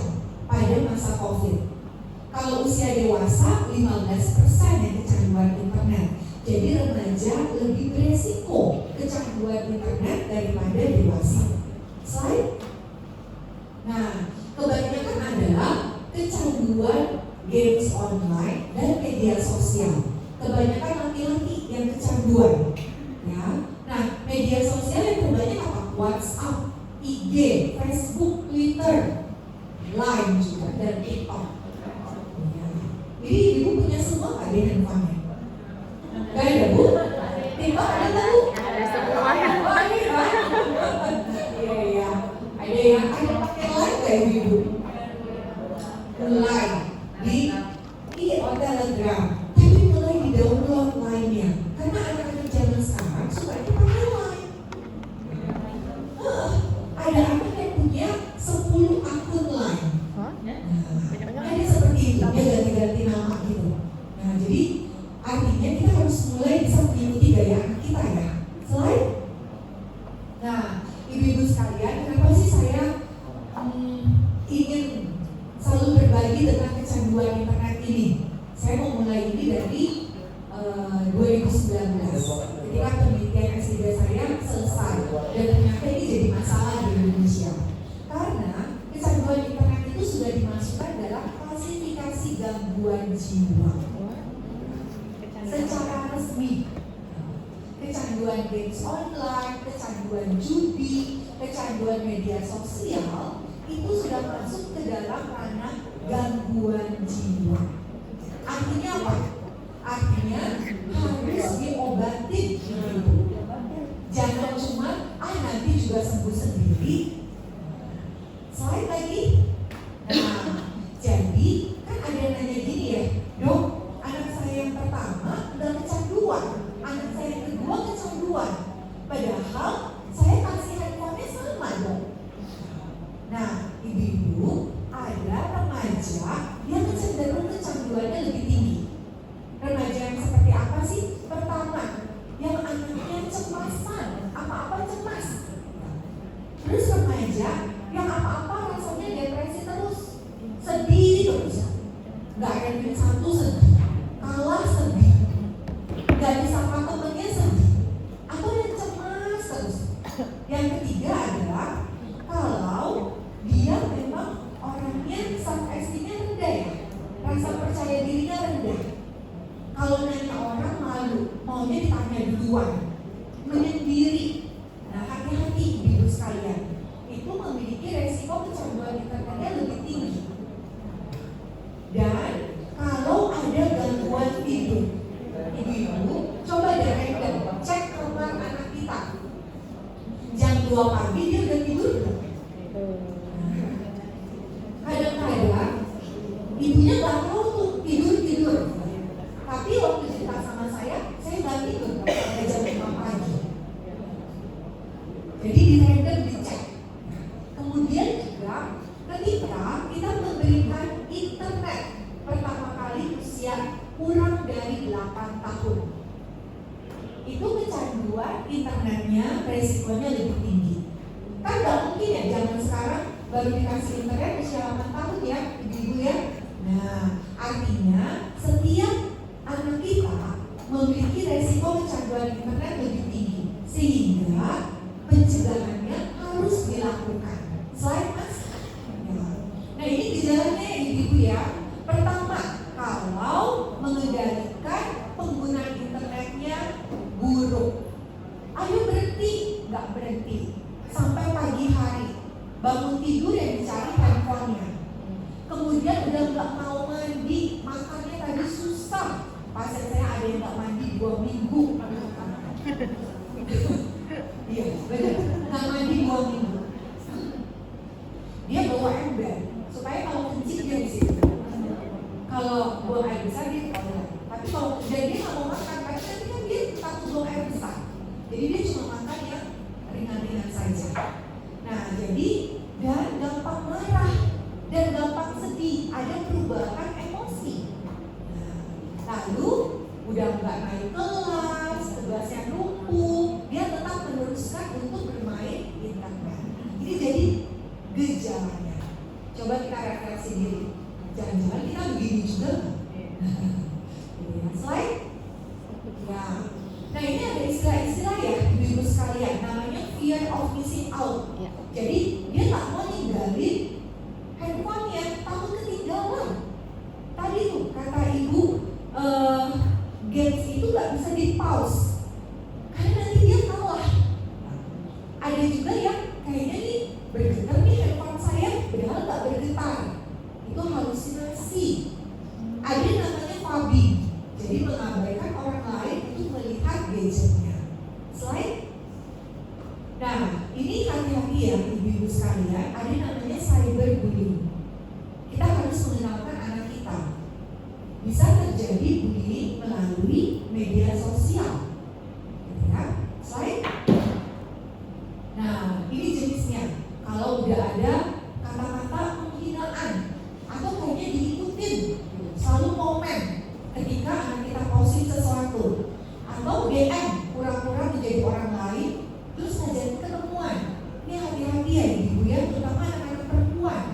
pada masa COVID. Kalau usia dewasa 15% yang kecanduan internet. Jadi remaja lebih beresiko kecanduan internet daripada dewasa. Slide. Nah, kebanyakan adalah kecanduan games online dan media sosial. Kebanyakan laki-laki yang kecanduan. Ya. Nah, media sosial yang terbanyak apa? WhatsApp, IG, Facebook, Twitter, Line juga, dan TikTok. Ya. Jadi ibu punya semua nggak di handphone-nya? Gak ada bu? TikTok ada nggak bu? Ada semua. Iya. Ada ada pakai line nggak ibu-ibu? Line di Telegram, tapi mulai di download line-nya karena anak-anak zaman sekarang sukanya pakai line. Ada anak yang punya 10 akun line. Ada seperti itu, dia ganti-ganti nama gitu. Nah, jadi artinya kita harus mulai bisa mengikuti gaya anak kita ya. Slide. Nah, ibu-ibu sekalian, kenapa sih saya ingin selalu berbagi tentang kecanduan internet ini? Saya mau mulai ini dari 2019 ketika penelitian S3 saya selesai dan ternyata ini jadi masalah di Indonesia karena kecanduan internet itu sudah dimasukkan dalam klasifikasi gangguan jiwa secara resmi. Kecanduan games online, kecanduan judi, kecanduan media sosial itu sudah masuk ke dalam ranah gangguan jiwa. Artinya apa? Artinya harus diobatin gitu. Jangan cuma nanti juga sembuh sendiri. Slide lagi. Nah, jadi kan ada yang nanya gini ya, Dok, anak saya yang pertama udah kecanduan, anak saya yang kedua kecanduan. Padahal saya kasih handphonenya sama dong. Nah, ibu-ibu, ada remaja yang cenderung kecanduannya lebih tinggi. Remaja yang seperti apa sih? Pertama, yang anaknya cemasan, apa-apa cemas. Terus remaja yang apa-apa rasanya depresi terus, sedih terus. Gak ada yang satu sedih, kalah sedih, gak disapa temennya sedih, atau yang cemas terus. Yang ketiga adalah kalau dia memang orangnya self-esteem-nya rendah ya, rasa percaya dirinya rendah. Kalau nanya orang malu, maunya ditanya duluan, menyendiri. Nah, hati-hati ibu sekalian, itu memiliki resiko kecanduan internetnya lebih tinggi. Dan kalau ada gangguan tidur, ibu-ibu coba deh random cek kamar anak kita. Jam 2 pagi dia udah tidur belum? Kadang-kadang ibunya nggak tahu tuh tidur. Tapi waktu cerita sama saya nggak tidur sampai jam 5 pagi. Jadi di random dicek. Kemudian juga ketika kita memberikan internet pertama kali usia kurang dari 8 tahun, itu kecanduan internetnya resikonya lebih tinggi. Kan nggak mungkin ya zaman sekarang baru dikasih internet usia 8 tahun ya ibu-ibu ya. Nah, artinya setiap anak kita memiliki resiko kecanduan internet lebih tinggi, sehingga pencegahannya harus dilakukan. Slide mas. Nah, ini gejalanya ibu-ibu ya. Pertama, kalau mengendalikan penggunaan internetnya buruk, ayo berhenti, nggak berhenti sampai pagi hari. Bangun tidur yang dicari handphonenya. Kemudian udah nggak mau mandi, makannya tadi susah. Pasien saya ada yang nggak mandi 2 minggu. Iya, benar. Nggak mandi 2 minggu. Dia bawa ember supaya kalau kencing dia di situ. Kalau buang air besar dia di toilet. Tapi kalau dan dia nggak mau makan, karena nanti kan dia takut buang air besar. Jadi dia cuma makan yang ringan-ringan saja. Nah, jadi dan gampang marah dan gampang sedih, ada perubahan emosi. Nah, lalu udah nggak naik kelas, tugasnya lumpuh, dia tetap meneruskan untuk bermain internet. Ini jadi gejalanya. Coba kita refleksi diri. Jangan-jangan kita begini juga. Slide. Ya. Nah, ini ada istilah-istilah ya ibu-ibu sekalian, namanya fear of missing out. Jadi dia tak mau ninggalin handphonenya, takut ketinggalan. Tadi tuh kata ibu, games itu nggak bisa di pause karena nanti dia kalah. Ada juga yang kayaknya nih bergetar nih handphone saya, padahal nggak bergetar. Itu halusinasi. Ada yang namanya fobia, jadi mengabaikan orang lain untuk melihat gadgetnya. Slide. Nah, ini hati-hati ya ibu-ibu sekalian. sekalian, ada yang namanya cyberbullying. Kita harus mengenalkan anak kita. Bisa terjadi bullying melalui media sosial. Ya, slide. Nah, ini jenisnya. Kalau udah ada kata-kata penghinaan atau kayaknya diikutin, selalu komen ketika anak kita posting sesuatu, atau DM pura-pura menjadi orang lain, terus ngajakin ketemuan. Ini hati-hati ya ibu ya, terutama anak-anak perempuan.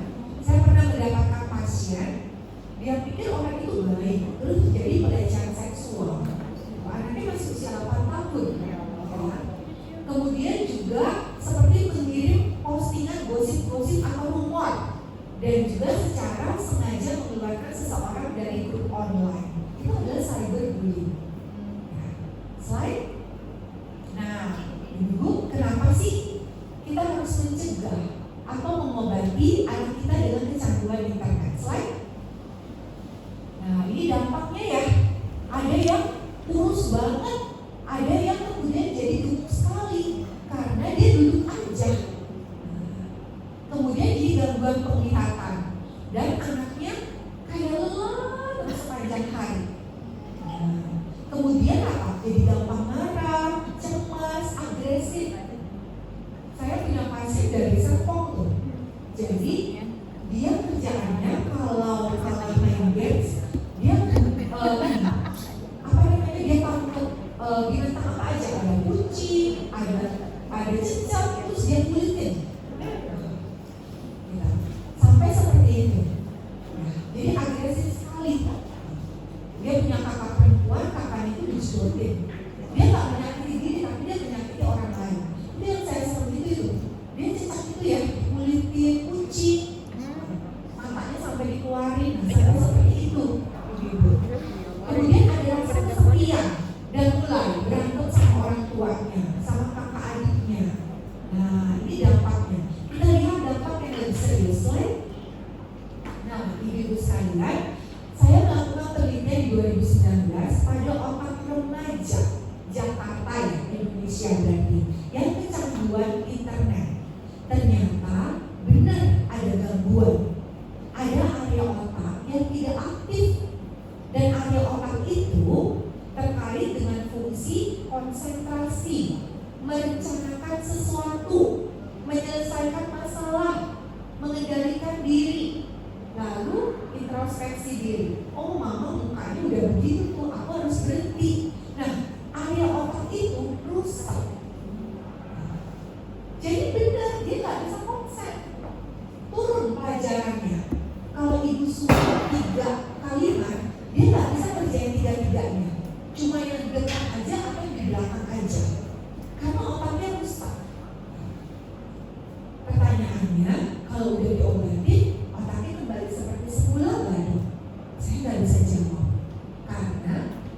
Saya pernah mendapatkan pasien, dia pikir orang itu baik, terus terjadi pelecehan seksual. Anaknya masih usia 8 tahun. Kemudian juga seperti mengirim postingan gosip-gosip atau rumor, dan juga secara sengaja mengeluarkan seseorang dari grup online. Itu adalah cyberbullying. Slide. Nah, ibu, kenapa sih kita harus mencegah atau mengobati anak kita dengan kecanduan internet? Slide. Nah, ini dampaknya ya. Ada yang kurus banget, ada yang kemudian jadi gemuk sekali karena dia duduk aja. Kemudian jadi gangguan penglihatan dan anaknya kayak lelah terus sepanjang hari. Kemudian apa? Jadi gampang marah, cemas, agresif. Saya punya pasien dari Serpong tuh. Jadi dia kerjaannya kalau main games, dia dia takut binatang apa aja, ada kucing, ada cicak, terus dia kulitin. Sampai seperti itu. Jadi agresif sekali. Dia punya kakak perempuan, kakaknya itu dijodohin. Dia nggak menyakiti diri, tapi dia menyakiti orang lain. Itu yang saya seperti itu. Dia cicak itu ya, kulitin kucing, matanya sampai dikeluarin, sampai seperti itu. Kemudian ada rasa kesepian dan mulai berantem sama orang tuanya, sama kakak adiknya. Nah, ini dampaknya. Kita lihat dampak yang lebih serius. Nah, ibu-ibu sekalian, saya melakukan penelitian di 2019 pada otak remaja Jakarta ya, Indonesia berarti, yang kecanduan internet. Ternyata benar ada gangguan. Ada area otak yang tidak aktif, dan area otak itu terkait dengan fungsi konsentrasi, merencanakan sesuatu, menyelesaikan masalah, mengendalikan diri, lalu introspeksi diri. Oh, mama mukanya udah begitu tuh, aku harus berhenti. Nah, area otak itu rusak. Jadi benar, dia nggak bisa konsen. Turun pelajarannya. Kalau ibu suruh 3 kalimat, dia nggak bisa kerjain 3-3-nya. Cuma yang dekat aja atau yang di belakang aja. Karena otaknya rusak. Pertanyaannya, kalau udah diobati, otaknya kembali seperti semula baru? Saya nggak bisa jawab. Karena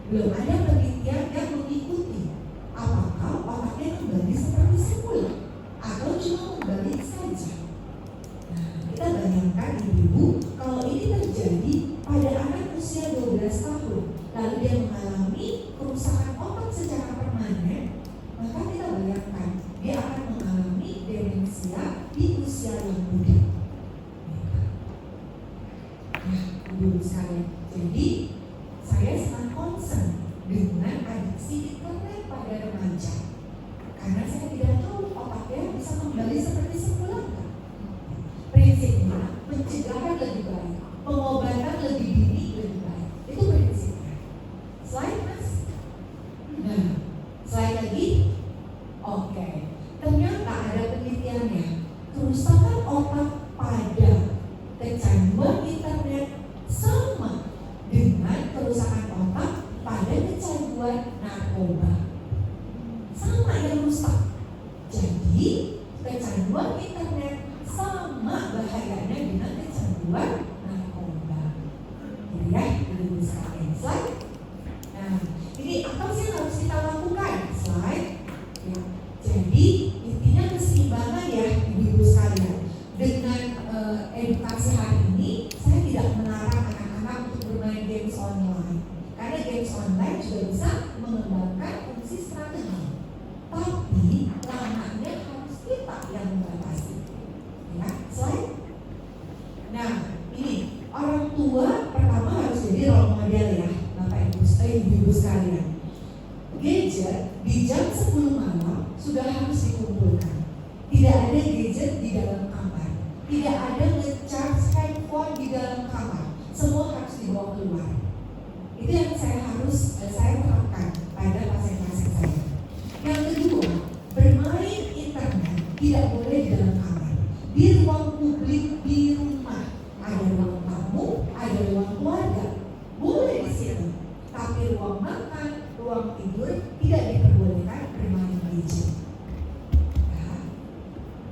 belum ada penelitian yang mengikuti apakah otaknya kembali seperti semula atau cuma kembali saja. Nah, kita bayangkan ibu, kalau ini terjadi pada anak usia 12 tahun, lalu dia mengalami kerusakan otak secara permanen, maka kita bayangkan dia akan mengalami demensia di usia yang muda. Nah, ibu sekalian, jadi saya sangat concern dengan adiksi internet pada remaja, karena saya tidak tahu otaknya bisa kembali seperti semula. Prinsipnya, pencegahan lebih baik, pengobatan lebih dini lebih baik. Itu prinsipnya. Slide mas. Nah, slide lagi. Oke. Ternyata ada penelitiannya. Kerusakan otak pada kecanduan internet sama dengan kerusakan otak pada kecanduan narkoba. Sama yang rusak. Jadi kecanduan internet sama bahayanya dengan kecanduan narkoba. Ya, ibu sekalian. Slide. Nah, ini apa sih yang harus kita lakukan? Slide. Ya. Jadi intinya keseimbangan ya, ibu sekalian. Dengan edukasi hari ini, saya tidak melarang anak-anak untuk bermain games online. Karena games online juga bisa mengembangkan fungsi strategi. Tapi lamanya harus kita yang membatasi. ibu-ibu sekalian, gadget di jam 10 malam sudah harus dikumpulkan. Tidak ada gadget di dalam kamar, tidak ada nge-charge handphone di dalam kamar, semua harus dibawa keluar. Itu yang saya terapkan pada pasien-pasien saya. Yang kedua, bermain internet tidak boleh di dalam kamar, di ruang publik di rumah. Ada ruang tamu, ada ruang keluarga, boleh di situ. Tapi ruang makan, ruang tidur tidak diperbolehkan bermain gadget. Nah,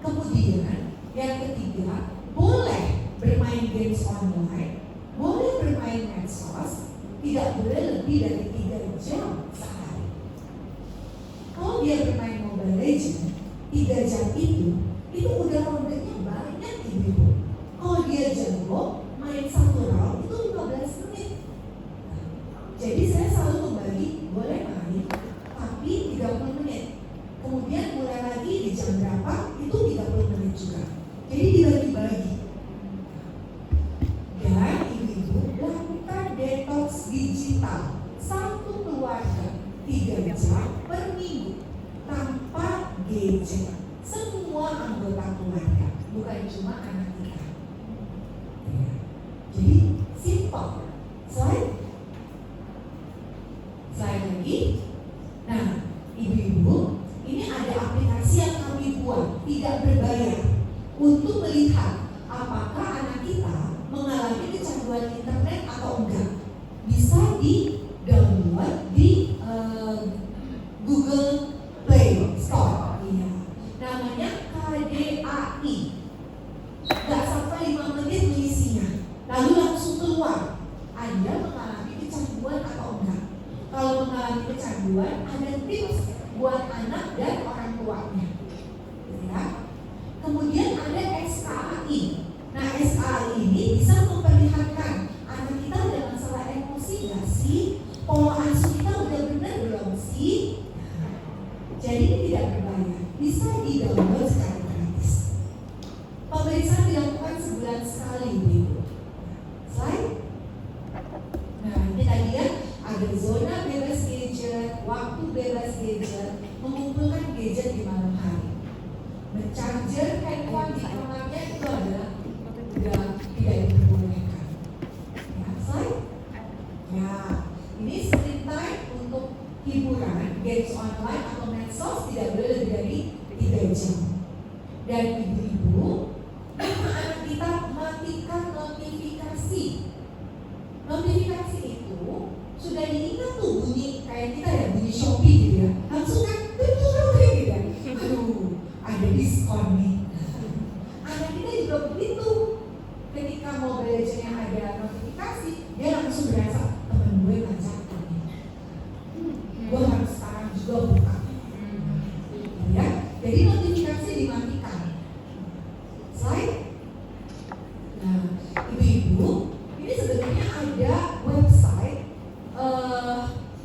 kemudian yang ketiga, boleh bermain games online, boleh bermain medsos, tidak boleh lebih dari 3 jam sehari. Kalau dia bermain Mobile Legends 3 jam itu udah roundnya banyak ibu. Kalau dia jago main 1 round itu 15 menit. Jadi saya selalu membagi, boleh main tapi 30 menit. Kemudian mulai lagi di jam berapa itu 30 menit juga. Jadi dibagi-bagi. Dan ibu-ibu lakukan detox digital 1 keluarga 3 jam per minggu tanpa gadget. Semua anggota keluarga, bukan cuma anak kita. Ya. Jadi simple. Slide lagi. Nah, ibu-ibu, ini ada aplikasi yang kami buat tidak berbayar untuk melihat apakah anak kita mengalami kecanduan internet atau enggak. Bisa di download di Google Play Store. Iya. Namanya KDAI. Gak sampai 5 menit mengisinya, lalu langsung keluar Anda mengalami kecanduan atau enggak. Kalau mengalami kecanduan, ada tips buat anak dan orang tuanya. Ya. Kemudian ada SKAI. Nah, SKAI ini bisa memperlihatkan anak kita ada masalah emosi nggak sih? Pola asuh kita udah benar belum sih? Jadi ini tidak berbayar, bisa di-download secara gratis. Pemeriksaan dilakukan sebulan sekali, ibu. Slide. Nah, ini tadi ya, ada zona bebas gadget, waktu bebas gadget, mengumpulkan gadget di malam hari. Mencharger handphone di kamarnya itu adalah udah tidak diperbolehkan. Ya, slide. Ya, ini screen time untuk hiburan, games online atau medsos tidak boleh lebih dari 3 jam. Dan ibu-ibu, anak kita matikan notifikasi. Notifikasi itu sudah diingat tuh bunyi kayak kita ya, bunyi Shopee gitu ya. Langsung kan tuh gitu ya. Aduh, ada diskon nih. Anak kita juga begitu. Ketika Mobile Legends yang ada notifikasi, dia langsung berasa temen gue ngajak nih. Gue harus sekarang juga buka. Ya, jadi notifikasi dimatikan. Slide. Nah, ibu-ibu, ini sebenarnya ada website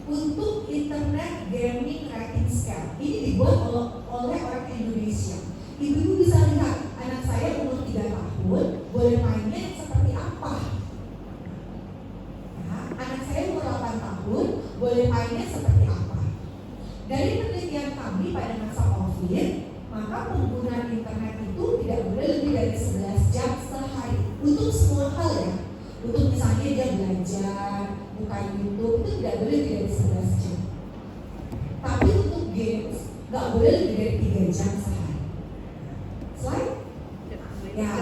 untuk internet gaming rating scale. Ini dibuat oleh orang Indonesia. Ibu-ibu bisa lihat anak saya umur 3 tahun boleh mainnya seperti apa. Nah, anak saya umur 8 tahun boleh mainnya seperti apa. Dari penelitian kami pada masa COVID, maka penggunaan internet itu tidak boleh lebih dari 11 jam sehari untuk semua hal ya. Untuk misalnya dia belajar, buka YouTube, itu tidak boleh lebih dari 11 jam. Tapi untuk games, nggak boleh lebih dari 3 jam sehari. Slide. Ya.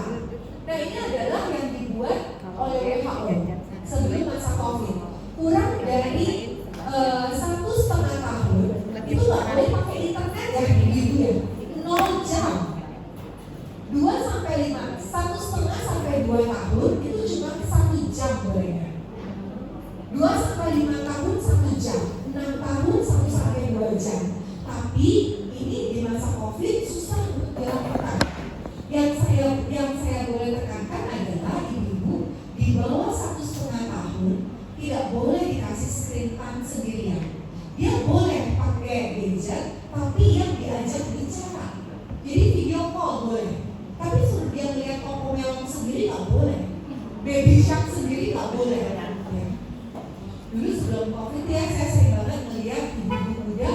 Nah, ini adalah yang dibuat oleh WHO sebelum masa COVID. Kurang dari 1,5 tahun itu nggak boleh pakai internet ya, gitu ya. 0 jam. 2 sampai 5, 1,5 sampai 2 tahun itu cuma 1 jam bolehnya. 2 sampai 5 tahun 1 jam, 6 tahun 1 sampai 2 jam. Tapi ini di masa COVID susah untuk dilakukan. Yang saya boleh tekankan adalah ibu-ibu di bawah 1,5 tahun tidak boleh dikasih screen time sendirian. Dia boleh pakai gadget, tapi yang diajak bicara. Jadi video call boleh, tapi suruh dia melihat Cocomelon sendiri nggak boleh. Baby Shark sendiri nggak boleh. Ya. Dulu sebelum sebelum COVID ya, saya sering banget melihat ibu-ibu muda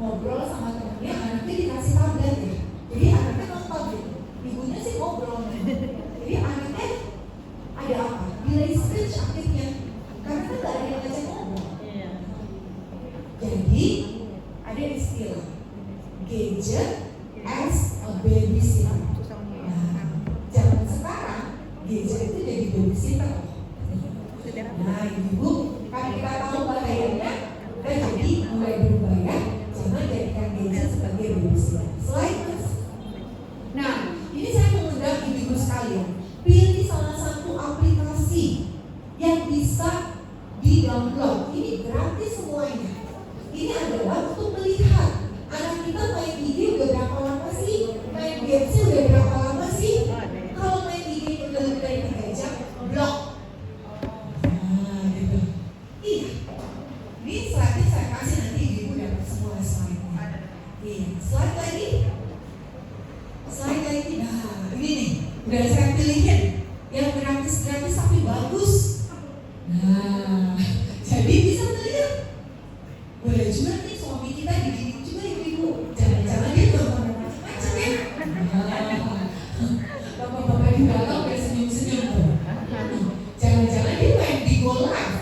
ngobrol sama temennya, anaknya dikasih tablet ya. Jadi anaknya nonton gitu, ibunya sih ngobrol. Jadi anaknya ada apa? Di research aktifnya, karena kan gak ada yang ngajak ngobrol. Jadi ada istilah gadget as a babysitter. Nah, zaman sekarang gadget itu jadi babysitter. Nah, ibu, karena kita tahu bahayanya, kita jadi mulai berubah ya. Jangan jadikan gadget sebagai babysitter. Slide mas. Nah, ini saya mengundang ibu-ibu sekalian, pilih salah satu aplikasi yang bisa di-download. Ini gratis semuanya. Ini adalah untuk melihat anak kita main video udah berapa lama sih, main gamesnya udah berapa lama sih. Kalau main video udah lebih dari 3 jam, blok. Nah, gitu. Iya. Ini slide saya kasih nanti ibu dapat semua slide-nya. Iya, slide lagi. Slide lagi. Nah, ini nih, udah saya pilihin yang gratis-gratis tapi bagus. Nah, jadi bisa melihat. Boleh juga nih suami kita dididik juga ibu-ibu. Jangan-jangan dia nonton macam-macam ya. Bapak-bapak di belakang udah senyum-senyum tuh. Jangan-jangan dia main Bigo Live.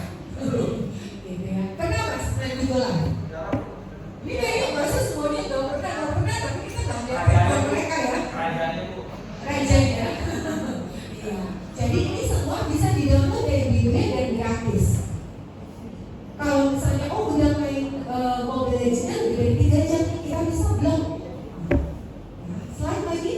Gitu ya. Kenapa main Bigo Live? Ini kayaknya masa semuanya udah pernah, tapi kita nggak lihat handphone mereka ya. Rajanya. Iya. Jadi ini semua bisa di-download dari videonya dan gratis. Kalau misalnya udah main Mobile Legends lebih dari 3 jam, kita bisa blok. Nah, slide lagi.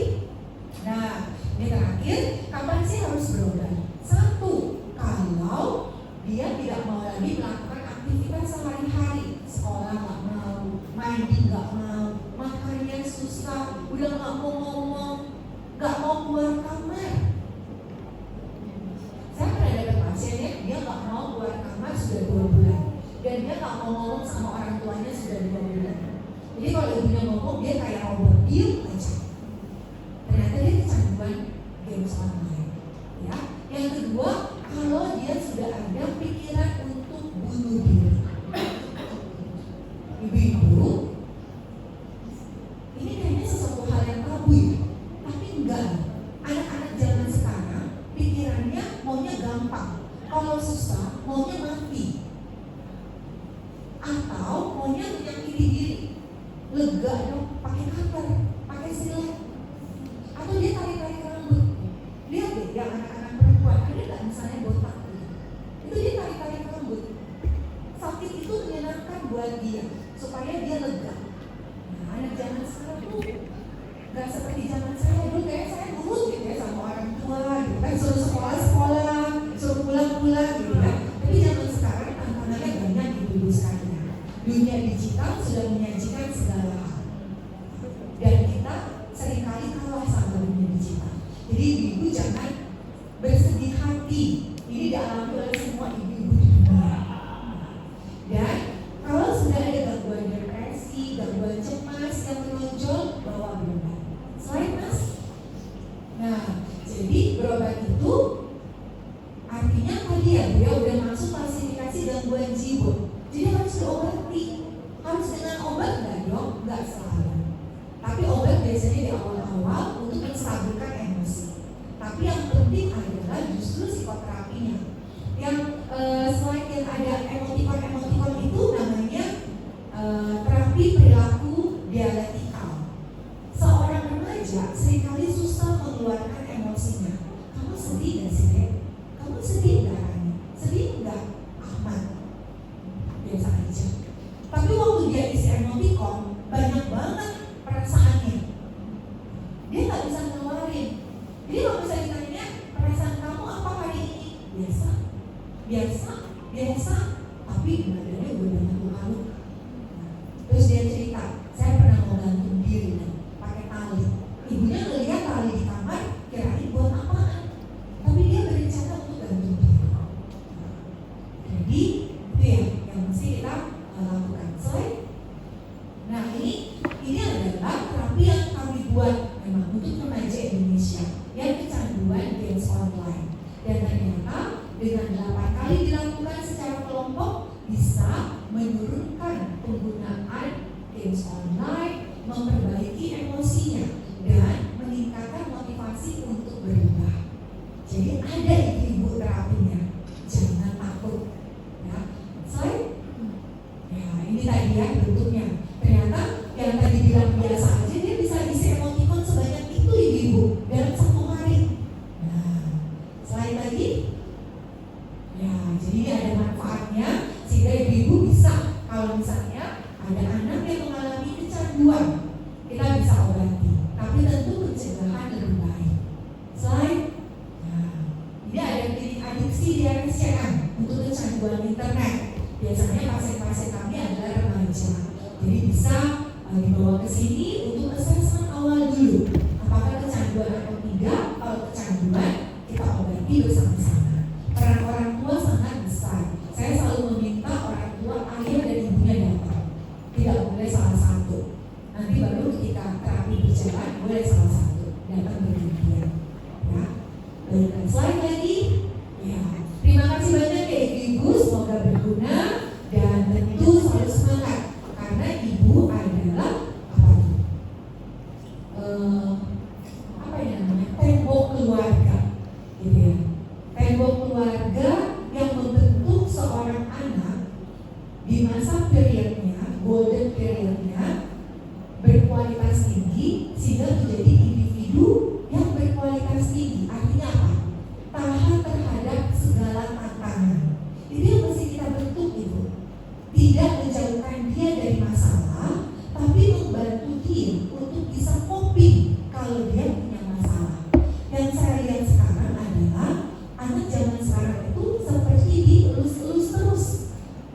Nah, ini terakhir, kapan sih harus berobat? 1, kalau dia tidak mau lagi melakukan aktivitas sehari-hari, sekolah nggak mau, mandi nggak mau, makannya susah, udah nggak mau ngomong, nggak mau keluar kamar. Saya pernah dapat pasiennya, dia nggak mau keluar kamar sudah 2 bulan. Dan dia gak mau ngomong sama orang tuanya sudah 2 bulan. Jadi kalau ibunya ngomong, dia kayak robot, diem aja. Ternyata dia kecanduan games online. Ya. Yang kedua, kalau dia sudah ada pikiran untuk bunuh diri. Ibu-ibu, ini kayaknya sesuatu hal yang tabu ya. Tapi enggak. Anak-anak zaman sekarang pikirannya maunya gampang. Kalau susah, maunya mati. Atau maunya menyakiti diri, lega dong, pakai kater, pakai silet, atau dia tarik-tarik rambut. Lihat deh, yang anak-anak perempuan ada nggak misalnya botak? Itu dia tarik-tarik rambut. Sakit itu menyenangkan buat dia, supaya dia lega. Nah, anak zaman sekarang tuh nggak seperti zaman saya dulu. Kayak saya nurut gitu ya sama orang tua, gitu kan, suruh sekolah-sekolah, suruh pulang-pulang gitu ya. Tapi zaman sekarang tantangannya banyak ibu-ibu sekalian. Dunia digital sudah menyajikan segala hal, dan kita seringkali kalah sama dunia digital. Jadi ibu jangan bersedih hati. Ini dialami oleh semua ibu-ibu di dunia. Dan kalau sudah ada gangguan depresi, gangguan cemas yang menonjol, bawa berobat. Slide mas. Nah, jadi berobat itu artinya tadi ya, dia udah masuk klasifikasi gangguan jiwa. Jadi harus diobati. Harus dengan obat nggak dong? Nggak selalu. Tapi obat biasanya di awal-awal untuk menstabilkan emosi. Tapi yang penting adalah justru psikoterapinya. Yang slide yang ada emotikon itu namanya terapi perilaku dialektikal. Seorang remaja seringkali susah mengeluarkan emosinya. Kamu sedih nggak sih, Dek? Kamu sedih nggak, Rani? Sedih nggak, Ahmad? Biasa aja. Tapi waktu dia isi emotikon, banyak banget perasaannya. Dia nggak bisa ngeluarin. Jadi kalau misalnya ditanya, perasaan kamu apa hari ini? Biasa. Tapi badannya udah banyak luka-luka. Terus dia cerita, saya pernah mau gantung diri pakai tali. Ibunya ngelihat tali di kamar, kirain buat apaan? Tapi dia berencana untuk gantung diri. Jadi itu ya yang mesti kita lakukan. Slide. Nah ini adalah terapi yang kami buat memang untuk remaja Indonesia yang kecanduan games online. Dan ternyata dengan 8 kali dilakukan secara kelompok bisa menurunkan penggunaan games online, memperbaiki emosinya, dan meningkatkan motivasi untuk berubah. Jadi ada ibu terapinya, jangan takut. Ya, slide. Ya, ini tadi ya bentuknya. Ternyata yang tadi bilang biasa aja dia bisa isi emoticon sebanyak itu ibu dalam 1 hari. Nah, slide lagi. Ya, jadi ini ada manfaatnya sehingga ibu bisa, kalau misalnya ada anak yang mengalami kecanduan, kita bisa obati. Tapi tentu pencegahan lebih baik. Slide. Nah, ini ada klinik adiksi di RSCM untuk kecanduan internet. Biasanya pasien-pasien kami adalah remaja. Jadi bisa dibawa ke sini untuk asesmen awal dulu. Apakah kecanduan atau tidak? Kalau kecanduan, kita obati bersama-sama. Peran orang tua sangat besar. Saya selalu meminta orang tua, ayah dan ibunya datang. Tidak boleh salah satu. Nanti baru ketika terapi berjalan, boleh salah satu datang bergantian. Ya, baiklah, slide lagi. Ya, terima kasih banyak ya ibu-ibu, semoga berguna dan tentu selalu semangat karena ibu adalah apa ya namanya, tembok keluarga, gitu ya. Tembok keluarga yang membentuk seorang anak di masa periodnya, golden periodnya, berkualitas tinggi sehingga menjadi individu yang berkualitas tinggi. Artinya apa? Tahan terhadap segala tantangan. Itu yang mesti kita bentuk itu. Tidak menjauhkan dia dari masalah, tapi membantu dia untuk bisa coping kalau dia punya masalah. Yang saya lihat sekarang adalah anak zaman sekarang itu seperti dielus-elus terus.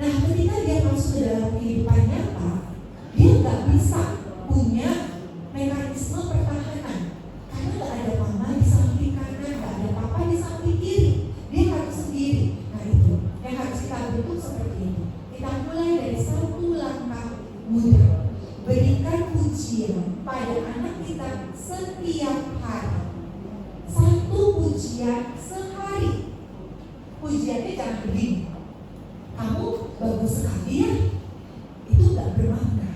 Nah, ketika dia masuk ke dalam kehidupan nyata, dia nggak bisa punya mekanisme pertahanan karena nggak ada mama di samping kanan, nggak ada papa di samping kiri, dia harus sendiri. Nah, itu yang harus kita bentuk seperti itu. Kita mulai dari 1 langkah muda, berikan pujian pada anak kita setiap hari. 1 pujian sehari. Pujiannya jangan begini, kamu bagus sekali ya, itu nggak bermakna.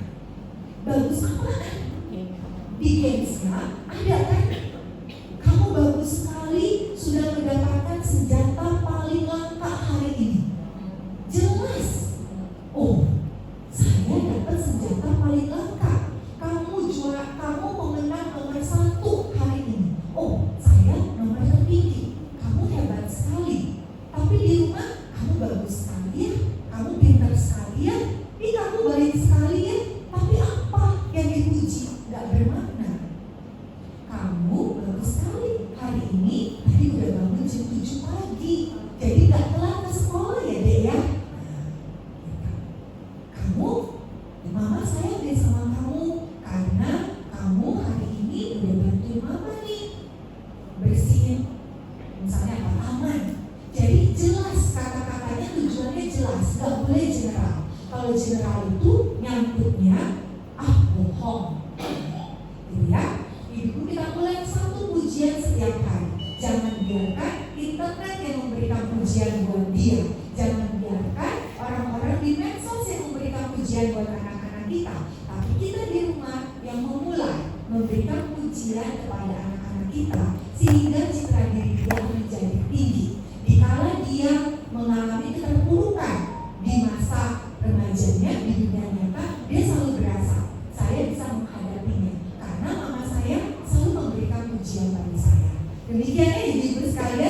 Bagus apaan? Di gamesnya ada kan? Kamu bagus sekali, sudah mendapatkan senjata paling langka hari ini. Jelas. Oh, saya dapat senjata paling langka. Kamu juara, kamu memenang nomor 1 hari ini. Oh, saya nomor tertinggi. Kamu hebat sekali. Tapi di rumah kamu bagus sekali ya, kamu pintar sekali ya, kamu baik sekali ya. Tapi apa yang dipuji? Gak bermakna. Kamu bagus sekali hari ini, tadi udah bangun jam 7 pagi, jadi gak telat ke sekolah ya dek ya. Kamu, mama sayang deh sama kamu karena kamu hari ini udah bantuin mama nih bersihin misalnya apa, taman. Jadi jelas kata-katanya, tujuannya jelas, gak boleh general. Kalau general itu nyangkutnya bohong, gitu ya. Ibu kita mulai 1 pujian setiap hari. Jangan biarkan internet yang memberikan pujian buat dia. Jangan biarkan orang-orang di medsos yang memberikan pujian buat anak-anak kita. Tapi kita di rumah yang memulai memberikan pujian kepada anak-anak kita sehingga citra diri dia menjadi tinggi. Dikala dia mengalami keterpurukan di masa remajanya di dunia nyata, dia selalu berasa saya bisa menghadapinya karena mama saya selalu memberikan pujian bagi saya. Demikian ya ibu-ibu sekalian.